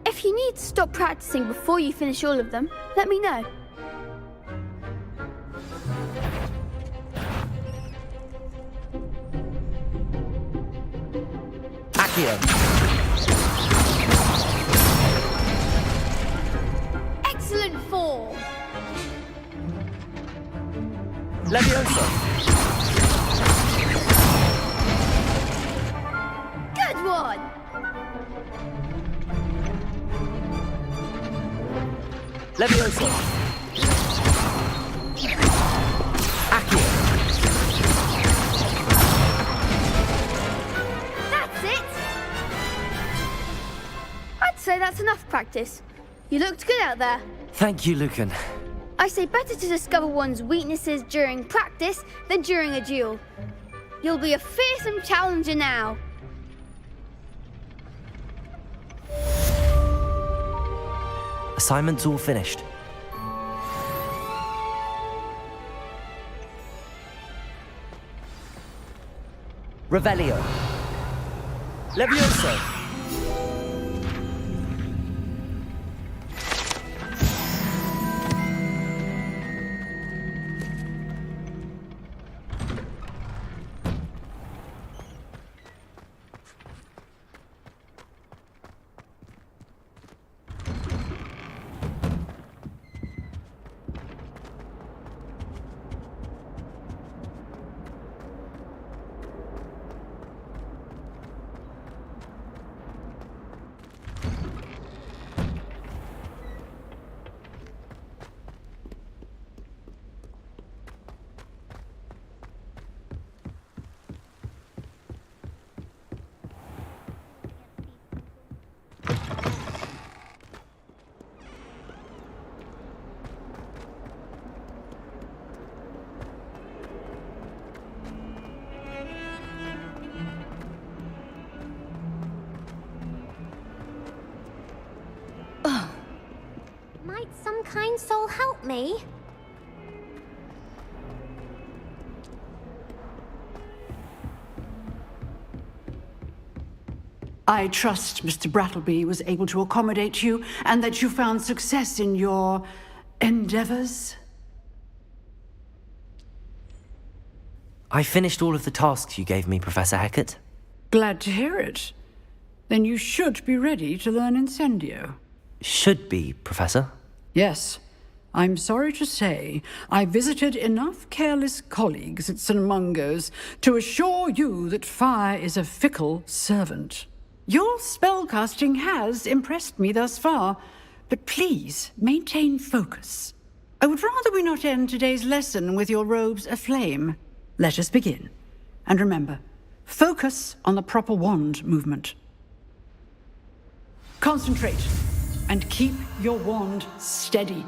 [SPEAKER 18] If you need to stop practicing before you finish all of them, let me know.
[SPEAKER 4] Accio!
[SPEAKER 18] Excellent form!
[SPEAKER 4] Levioso!
[SPEAKER 18] Good one!
[SPEAKER 4] Levioso! Accio!
[SPEAKER 18] That's it! I'd say that's enough practice. You looked good out there.
[SPEAKER 4] Thank you, Lucan.
[SPEAKER 18] I say better to discover one's weaknesses during practice than during a duel. You'll be a fearsome challenger now.
[SPEAKER 4] Assignment's all finished. Revelio. Levioso.
[SPEAKER 15] Might some kind soul help me?
[SPEAKER 16] I trust Mr. Brattleby was able to accommodate you and that you found success in your endeavors.
[SPEAKER 4] I finished all of the tasks you gave me, Professor Hecat.
[SPEAKER 16] Glad to hear it. Then you should be ready to learn Incendio.
[SPEAKER 4] Should be, Professor.
[SPEAKER 16] Yes. I'm sorry to say, I visited enough careless colleagues at St. Mungo's to assure you that fire is a fickle servant. Your spellcasting has impressed me thus far, but please maintain focus. I would rather we not end today's lesson with your robes aflame. Let us begin. And remember, focus on the proper wand movement. Concentrate, and keep your wand steady.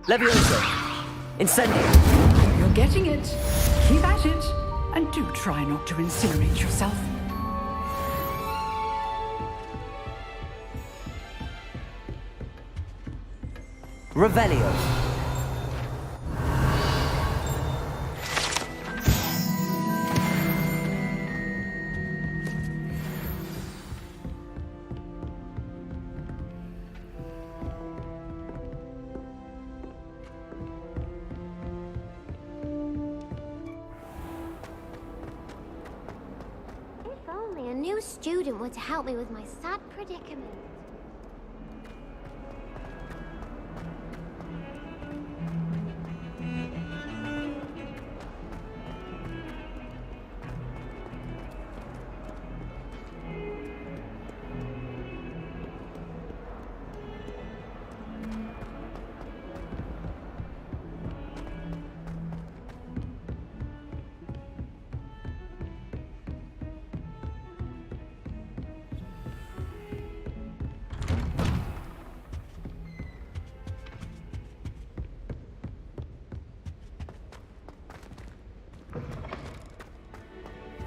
[SPEAKER 4] Levioso. Incendio.
[SPEAKER 16] You're getting it. Keep at it. And do try not to incinerate yourself.
[SPEAKER 4] Revelio.
[SPEAKER 15] If only a new student were to help me with my sad predicament.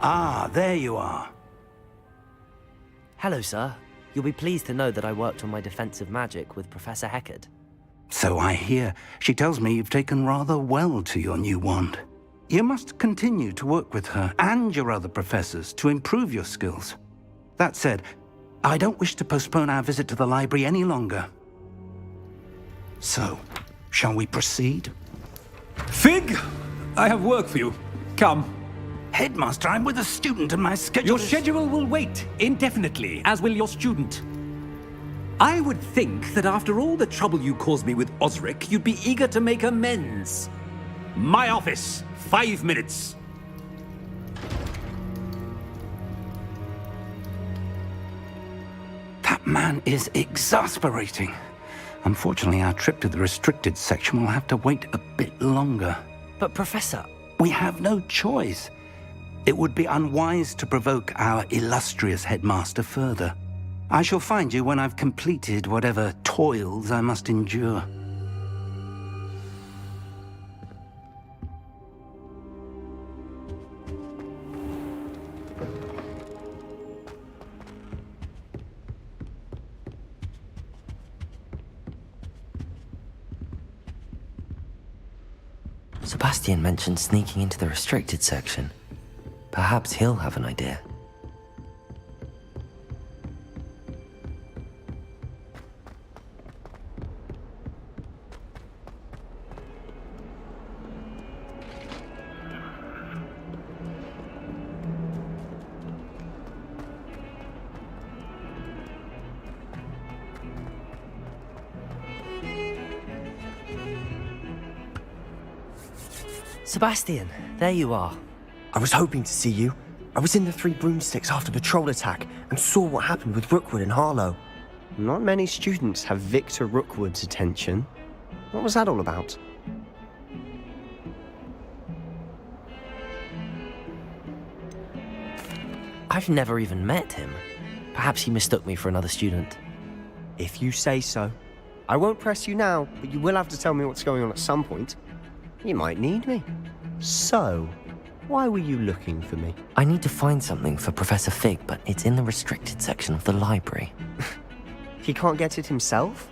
[SPEAKER 8] Ah, there you are.
[SPEAKER 4] Hello, sir. You'll be pleased to know that I worked on my defensive magic with Professor Heckard.
[SPEAKER 20] So I hear. She tells me you've taken rather well to your new wand. You must continue to work with her and your other professors to improve your skills. That said, I don't wish to postpone our visit to the library any longer. So, shall we proceed?
[SPEAKER 21] Fig! I have work for you. Come.
[SPEAKER 20] Headmaster, I'm with a student and my schedule
[SPEAKER 21] Your schedule will wait indefinitely, as will your student. I would think that after all the trouble you caused me with Osric, you'd be eager to make amends. My office, 5 minutes.
[SPEAKER 20] That man is exasperating. Unfortunately, our trip to the restricted section will have to wait a bit longer.
[SPEAKER 4] But Professor...
[SPEAKER 20] We have no choice. It would be unwise to provoke our illustrious headmaster further. I shall find you when I've completed whatever toils I must endure.
[SPEAKER 4] Sebastian mentioned sneaking into the restricted section. Perhaps he'll have an idea. Sebastian, there you are.
[SPEAKER 17] I was hoping to see you. I was in the Three Broomsticks after the troll attack and saw what happened with Rookwood and Harlow.
[SPEAKER 22] Not many students have Victor Rookwood's attention. What was that all about?
[SPEAKER 4] I've never even met him. Perhaps he mistook me for another student.
[SPEAKER 22] If you say so. I won't press you now, but you will have to tell me what's going on at some point. You might need me. So, why were you looking for me?
[SPEAKER 4] I need to find something for Professor Fig, but it's in the restricted section of the library.
[SPEAKER 22] He can't get it himself?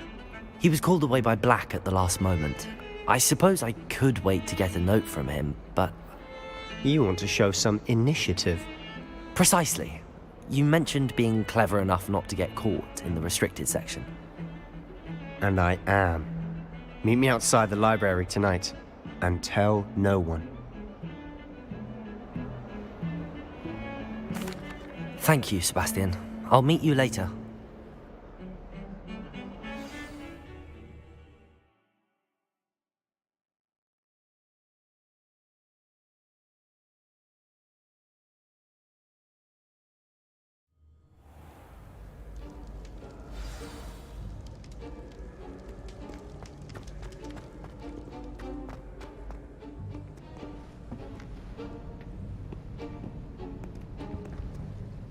[SPEAKER 4] He was called away by Black at the last moment. I suppose I could wait to get a note from him, but...
[SPEAKER 22] You want to show some initiative.
[SPEAKER 4] Precisely. You mentioned being clever enough not to get caught in the restricted section.
[SPEAKER 22] And I am. Meet me outside the library tonight. And tell no one.
[SPEAKER 4] Thank you, Sebastian. I'll meet you later.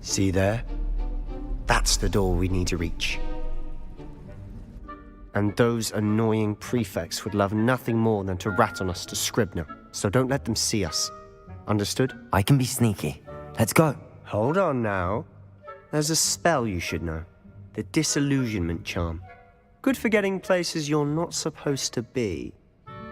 [SPEAKER 22] See there? That's the door we need to reach. And those annoying prefects would love nothing more than to rat on us to Scribner, so don't let them see us. Understood?
[SPEAKER 4] I can be sneaky. Let's go.
[SPEAKER 22] Hold on now. There's a spell you should know. The Disillusionment Charm. Good for getting places you're not supposed to be.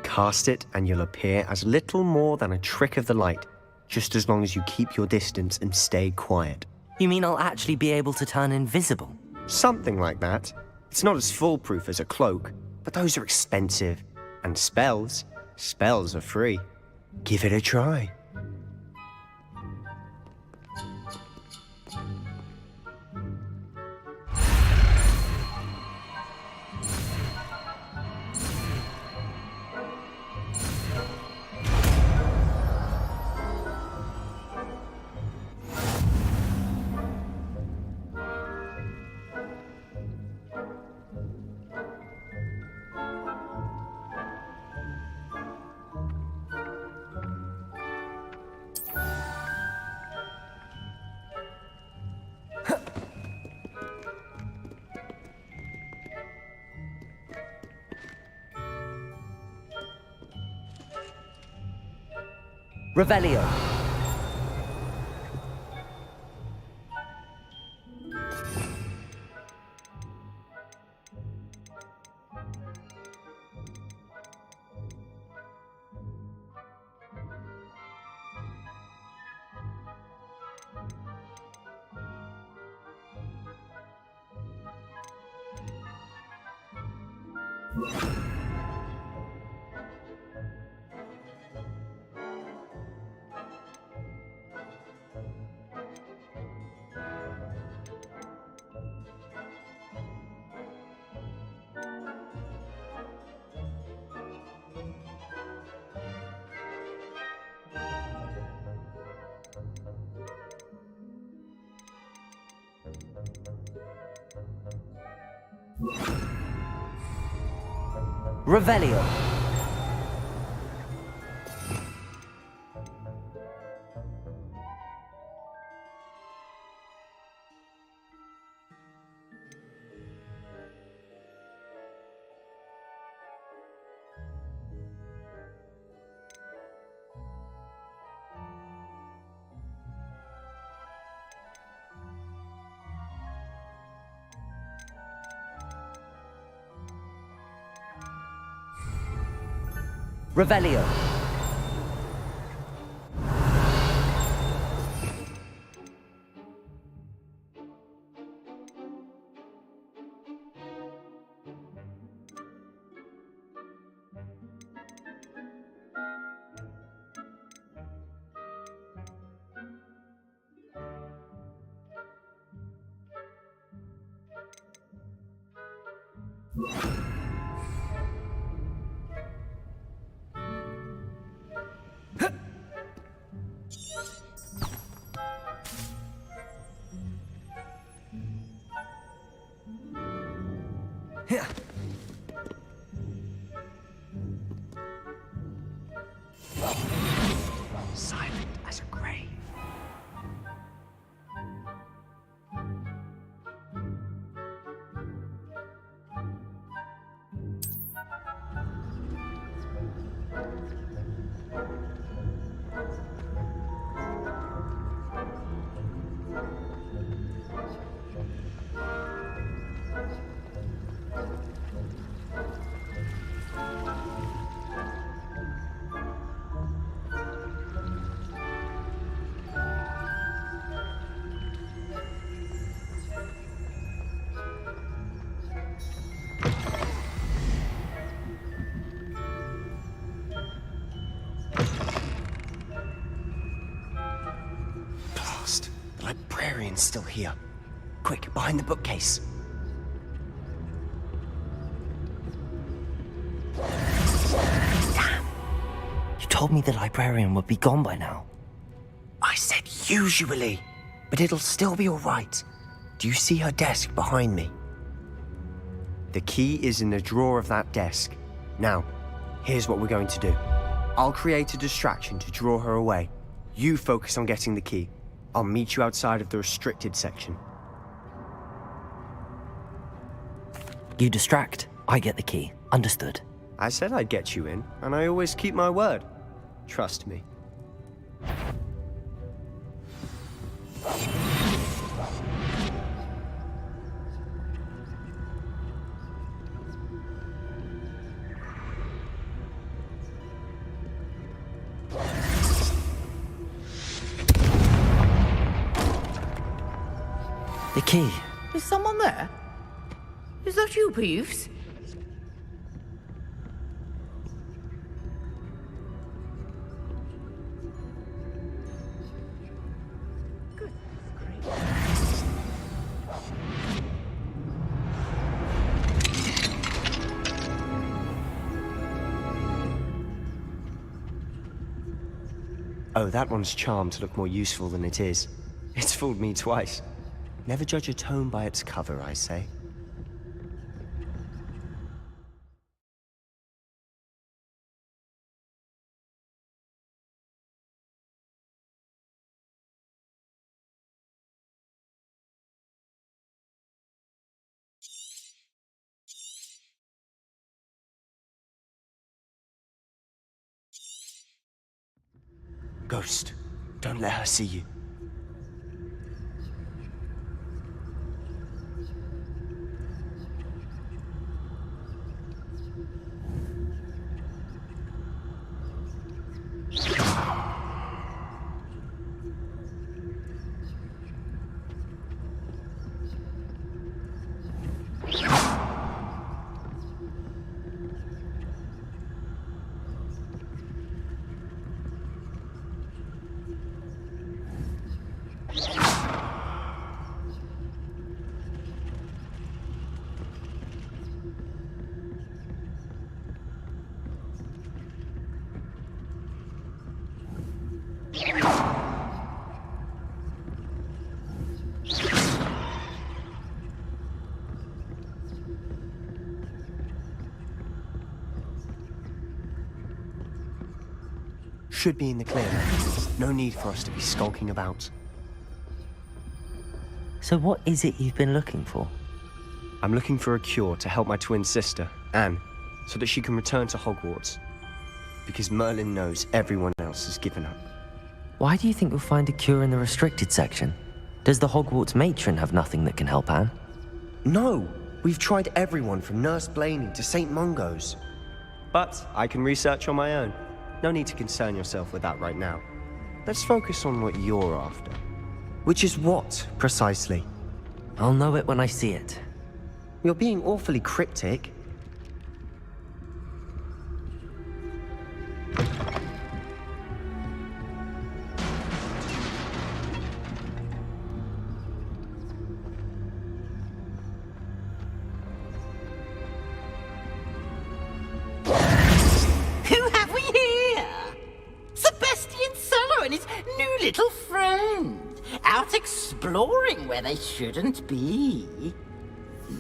[SPEAKER 22] Cast it and you'll appear as little more than a trick of the light, just as long as you keep your distance and stay quiet.
[SPEAKER 4] You mean I'll actually be able to turn invisible?
[SPEAKER 22] Something like that. It's not as foolproof as a cloak, but those are expensive. And spells are free. Give it a try.
[SPEAKER 4] Revelio. Revelio. Revelio.
[SPEAKER 17] Silent as a grave. Blast! The librarian's still here. Quick, behind the bookcase. Damn!
[SPEAKER 4] You told me the librarian would be gone by now.
[SPEAKER 17] I said usually, but it'll still be all right. Do you see her desk behind me? The key is in the drawer of that desk. Now, here's what we're going to do. I'll create a distraction to draw her away. You focus on getting the key. I'll meet you outside of the restricted section.
[SPEAKER 4] You distract, I get the key. Understood.
[SPEAKER 17] I said I'd get you in, and I always keep my word. Trust me.
[SPEAKER 4] The key.
[SPEAKER 7] Is someone there? Is that you, Peeves?
[SPEAKER 17] Oh, that one's charmed to look more useful than it is. It's fooled me twice. Never judge a tome by its cover, I say. Ghost, don't let her see you.
[SPEAKER 22] Should be in the clear. No need for us to be skulking about.
[SPEAKER 4] So what is it you've been looking for?
[SPEAKER 22] I'm looking for a cure to help my twin sister, Anne, so that she can return to Hogwarts. Because Merlin knows everyone else has given up.
[SPEAKER 4] Why do you think you'll find a cure in the restricted section? Does the Hogwarts matron have nothing that can help Anne?
[SPEAKER 22] No! We've tried everyone from Nurse Blaney to St. Mungo's. But I can research on my own. No need to concern yourself with that right now. Let's focus on what you're after. Which is what, precisely?
[SPEAKER 4] I'll know it when I see it.
[SPEAKER 22] You're being awfully cryptic.
[SPEAKER 7] Who have we here? Sebastian Sallow and his new little friend. Out exploring where they shouldn't be.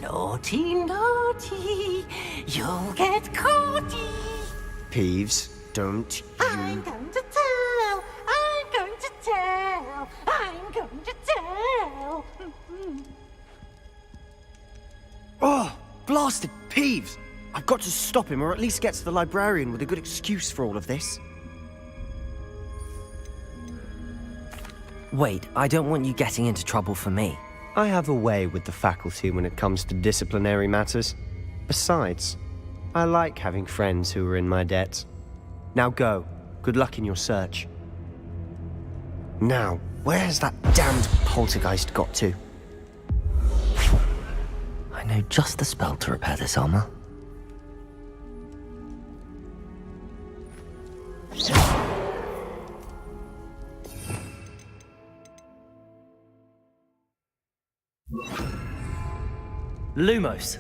[SPEAKER 7] Naughty, naughty, you'll get caughty.
[SPEAKER 22] Peeves, don't you...
[SPEAKER 7] I'm going to tell, I'm going to tell, I'm going to tell.
[SPEAKER 22] Oh, blasted Peeves! I've got to stop him, or at least get to the librarian with a good excuse for all of this.
[SPEAKER 4] Wait, I don't want you getting into trouble for me.
[SPEAKER 22] I have a way with the faculty when it comes to disciplinary matters. Besides, I like having friends who are in my debt. Now go. Good luck in your search. Now, where's that damned poltergeist got to?
[SPEAKER 4] I know just the spell to repair this armor. Lumos.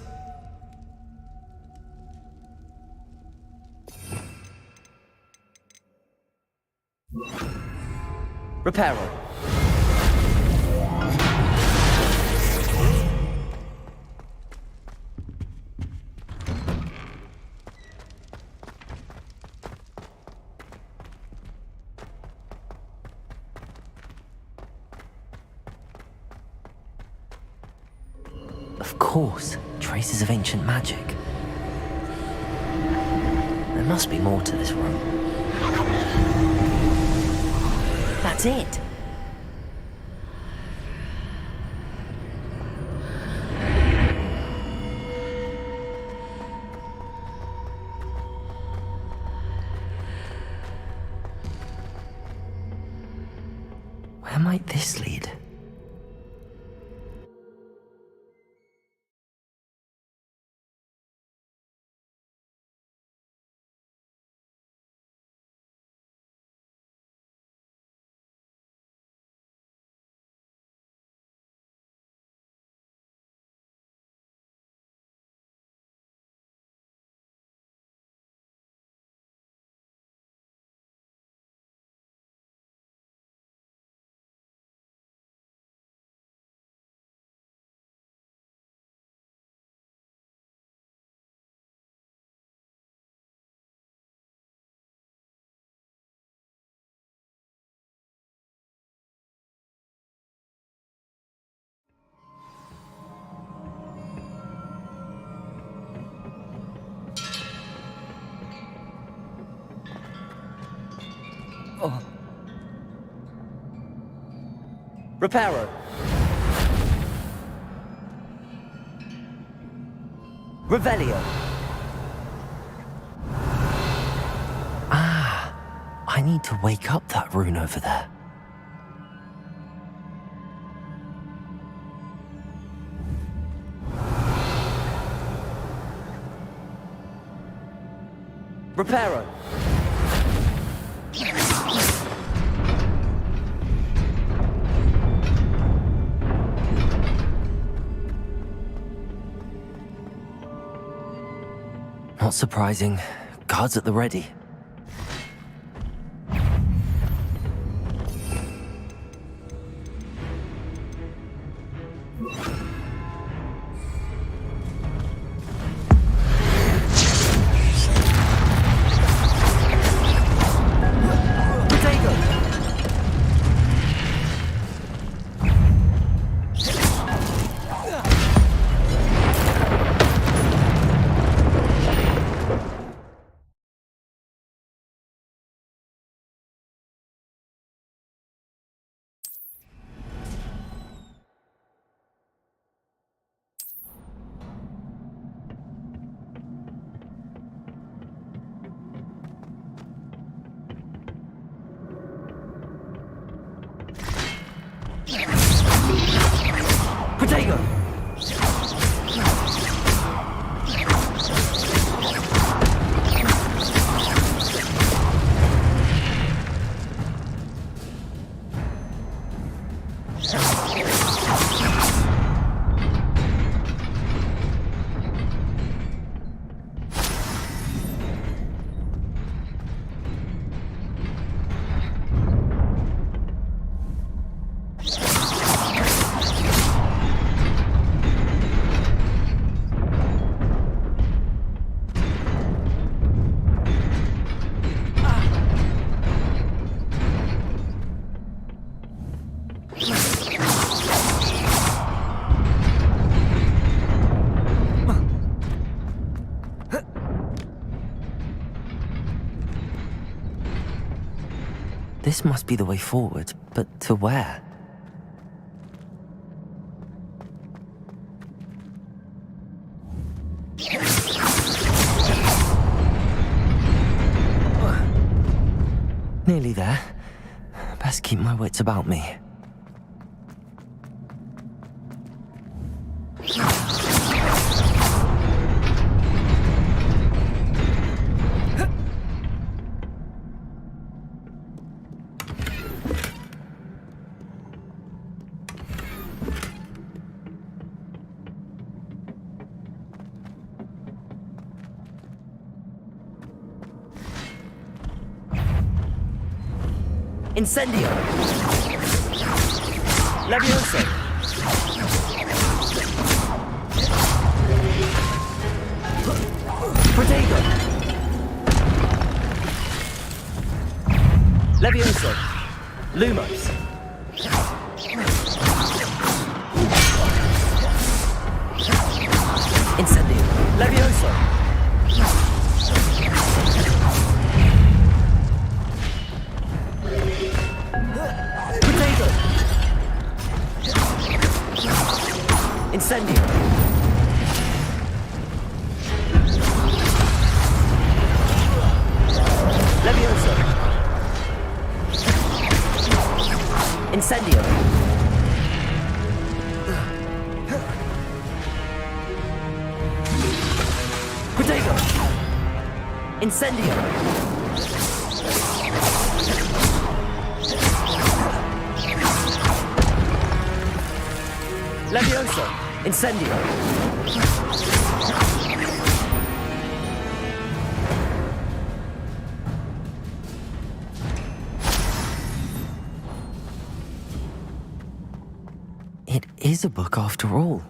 [SPEAKER 4] Reparo. Of course, traces of ancient magic. There must be more to this room. That's it. Where might this lead? Oh. Reparo. Revelio. Ah, I need to wake up that rune over there. Reparo. Not surprising. Guards at the ready. This must be the way forward, but to where? Nearly there. Best keep my wits about me.
[SPEAKER 17] Incendio! Levioso! Protego! Levioso! Lumos! Incendio! Levioso! Incendio! Levioso! Incendio! Protego! Incendio! Levioso! Incendio!
[SPEAKER 4] It is a book after all.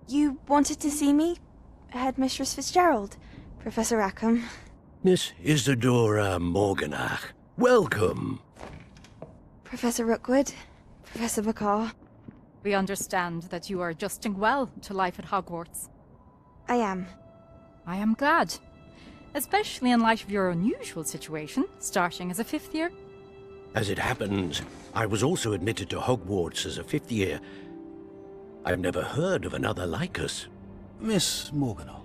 [SPEAKER 3] You wanted to see me? Headmistress Fitzgerald, Professor Rackham.
[SPEAKER 11] Miss Isadora Morganach, welcome.
[SPEAKER 3] Professor Rookwood, Professor Bakar.
[SPEAKER 6] We understand that you are adjusting well to life at Hogwarts.
[SPEAKER 3] I am.
[SPEAKER 6] I am glad. Especially in light of your unusual situation, starting as a 5th year.
[SPEAKER 11] As it happens, I was also admitted to Hogwarts as a 5th year. I've never heard of another like us.
[SPEAKER 23] Miss Morganach,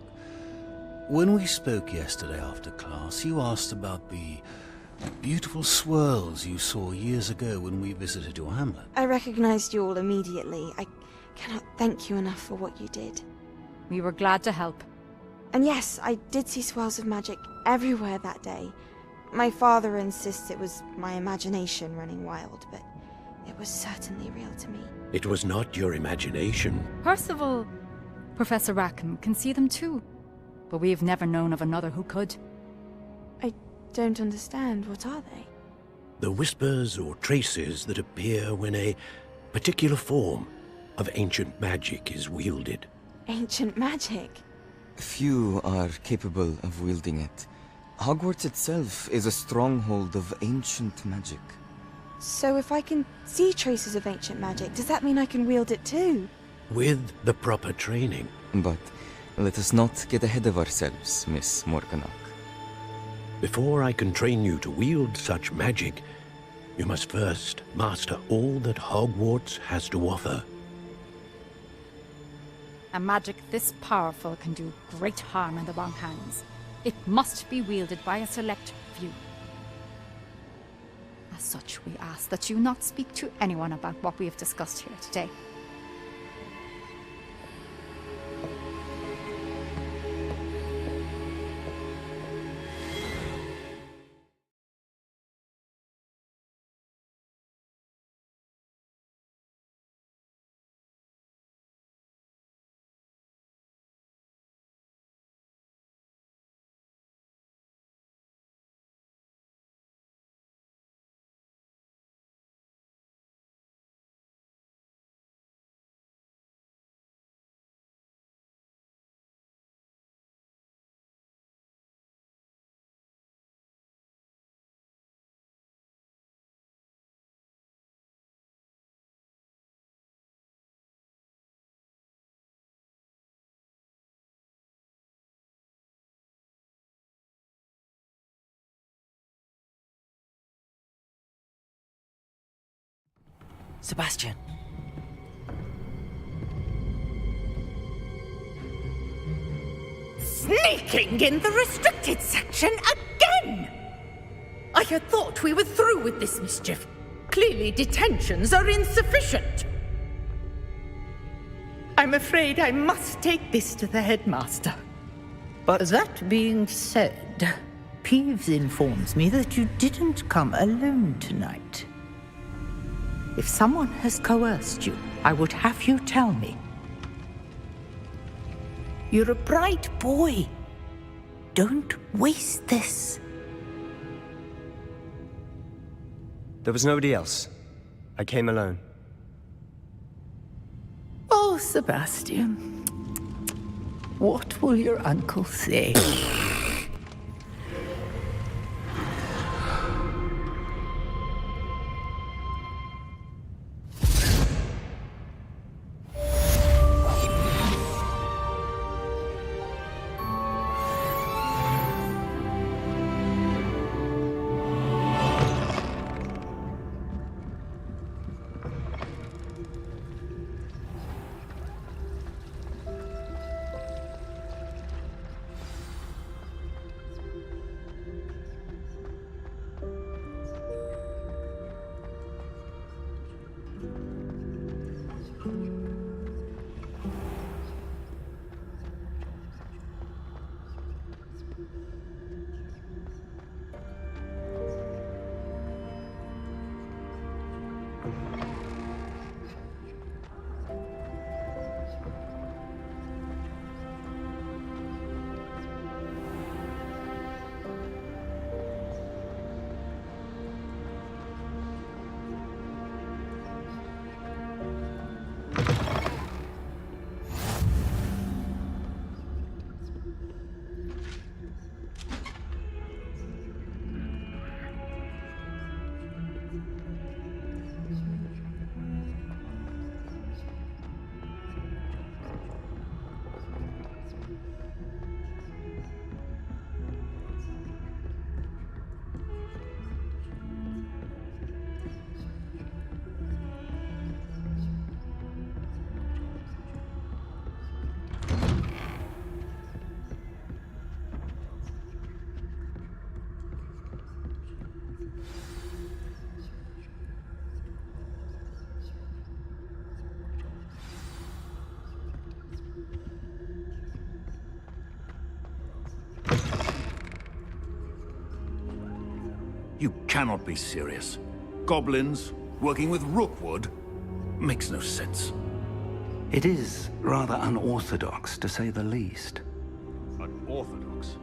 [SPEAKER 11] When we spoke yesterday after class, you asked about the beautiful swirls you saw years ago when we visited your hamlet.
[SPEAKER 3] I recognized you all immediately. I cannot thank you enough for what you did.
[SPEAKER 6] We were glad to help.
[SPEAKER 3] And yes, I did see swirls of magic everywhere that day. My father insists it was my imagination running wild, but it was certainly real to me.
[SPEAKER 1] It was not your imagination.
[SPEAKER 6] Percival, Professor Rackham can see them too. But we've never known of another who could.
[SPEAKER 3] I don't understand. What are they?
[SPEAKER 1] The whispers or traces that appear when a particular form of ancient magic is wielded.
[SPEAKER 3] Ancient magic?
[SPEAKER 2] Few are capable of wielding it. Hogwarts itself is a stronghold of ancient magic.
[SPEAKER 3] So if I can see traces of ancient magic, does that mean I can wield it too?
[SPEAKER 1] With the proper training.
[SPEAKER 2] But let us not get ahead of ourselves, Miss Morganach.
[SPEAKER 1] Before I can train you to wield such magic, you must first master all that Hogwarts has to offer.
[SPEAKER 6] A magic this powerful can do great harm in the wrong hands. It must be wielded by a select few. As such, we ask that you not speak to anyone about what we have discussed here today.
[SPEAKER 4] Sebastian.
[SPEAKER 23] Sneaking in the restricted section again! I had thought we were through with this mischief. Clearly detentions are insufficient. I'm afraid I must take this to the headmaster.
[SPEAKER 24] But that being said, Peeves informs me that you didn't come alone tonight. If someone has coerced you, I would have you tell me. You're a bright boy. Don't waste this.
[SPEAKER 22] There was nobody else. I came alone.
[SPEAKER 24] Oh, Sebastian. What will your uncle say?
[SPEAKER 11] You cannot be serious. Goblins working with Rookwood makes no sense.
[SPEAKER 20] It is rather unorthodox, to say the least.
[SPEAKER 11] Unorthodox?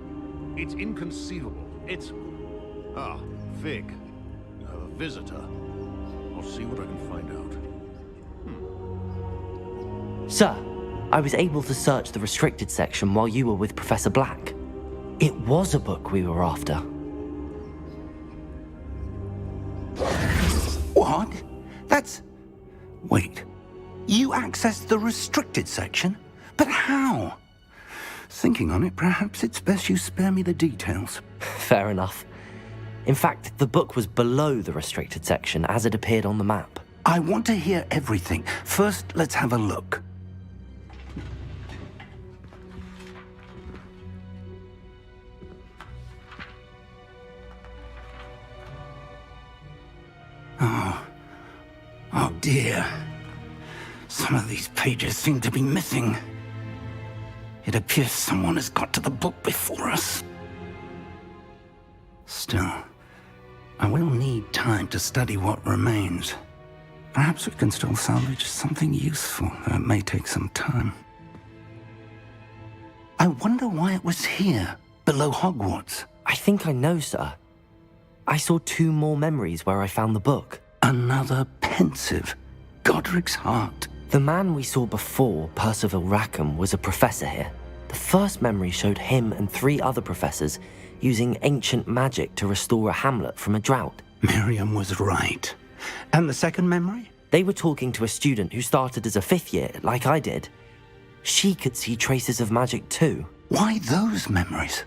[SPEAKER 11] It's inconceivable. It's... Ah, Fig. You have a visitor. I'll see what I can find out.
[SPEAKER 4] Sir, I was able to search the restricted section while you were with Professor Black. It was a book we were after.
[SPEAKER 20] What? That's... Wait. You accessed the restricted section? But how? Thinking on it, perhaps it's best you spare me the details.
[SPEAKER 4] Fair enough. In fact, the book was below the restricted section as it appeared on the map.
[SPEAKER 20] I want to hear everything. First, let's have a look. Oh dear. Some of these pages seem to be missing. It appears someone has got to the book before us. Still, I will need time to study what remains. Perhaps we can still salvage something useful, though it may take some time. I wonder why it was here, below Hogwarts.
[SPEAKER 4] I think I know, sir. I saw 2 more memories where I found the book.
[SPEAKER 20] Another pensive. Godric's heart.
[SPEAKER 4] The man we saw before, Percival Rackham, was a professor here. The first memory showed him and 3 other professors using ancient magic to restore a hamlet from a drought.
[SPEAKER 20] Miriam was right. And the second memory?
[SPEAKER 4] They were talking to a student who started as a 5th year, like I did. She could see traces of magic too.
[SPEAKER 20] Why those memories?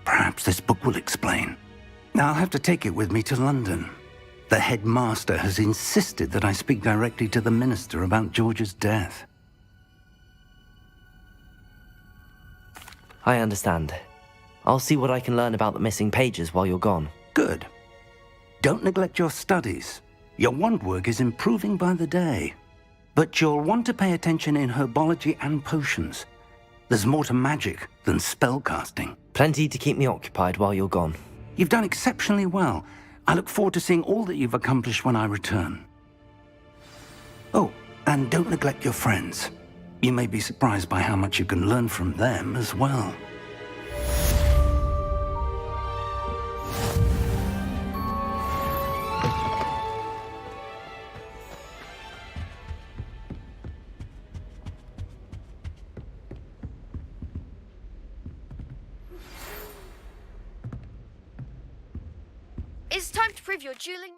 [SPEAKER 20] Perhaps this book will explain. Now I'll have to take it with me to London. The headmaster has insisted that I speak directly to the minister about George's death.
[SPEAKER 4] I understand. I'll see what I can learn about the missing pages while you're gone.
[SPEAKER 20] Good. Don't neglect your studies. Your wand work is improving by the day. But you'll want to pay attention in herbology and potions. There's more to magic than spellcasting.
[SPEAKER 4] Plenty to keep me occupied while you're gone.
[SPEAKER 20] You've done exceptionally well. I look forward to seeing all that you've accomplished when I return. Oh, and don't neglect your friends. You may be surprised by how much you can learn from them as well.
[SPEAKER 18] It's time to prove your dueling.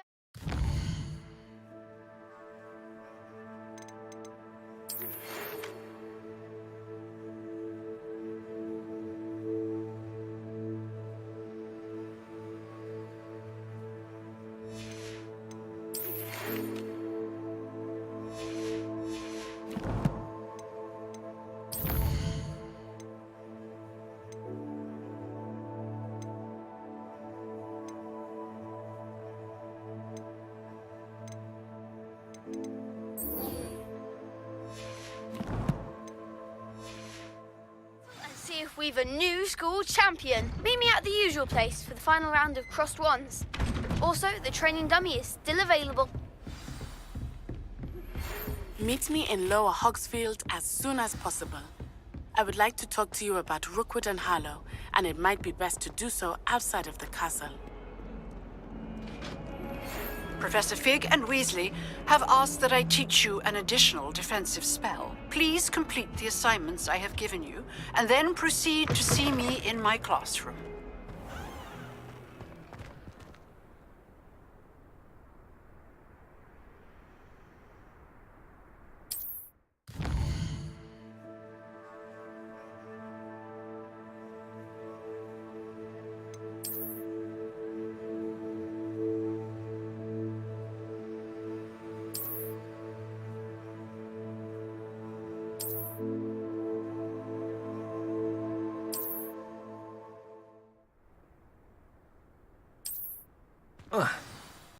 [SPEAKER 18] See if we've a new school champion. Meet me at the usual place for the final round of crossed wands. Also, the training dummy is still available.
[SPEAKER 5] Meet me in Lower Hogsfield as soon as possible. I would like to talk to you about Rookwood and Harlow, and it might be best to do so outside of the castle.
[SPEAKER 16] Professor Fig and Weasley have asked that I teach you an additional defensive spell. Please complete the assignments I have given you, and then proceed to see me in my classroom.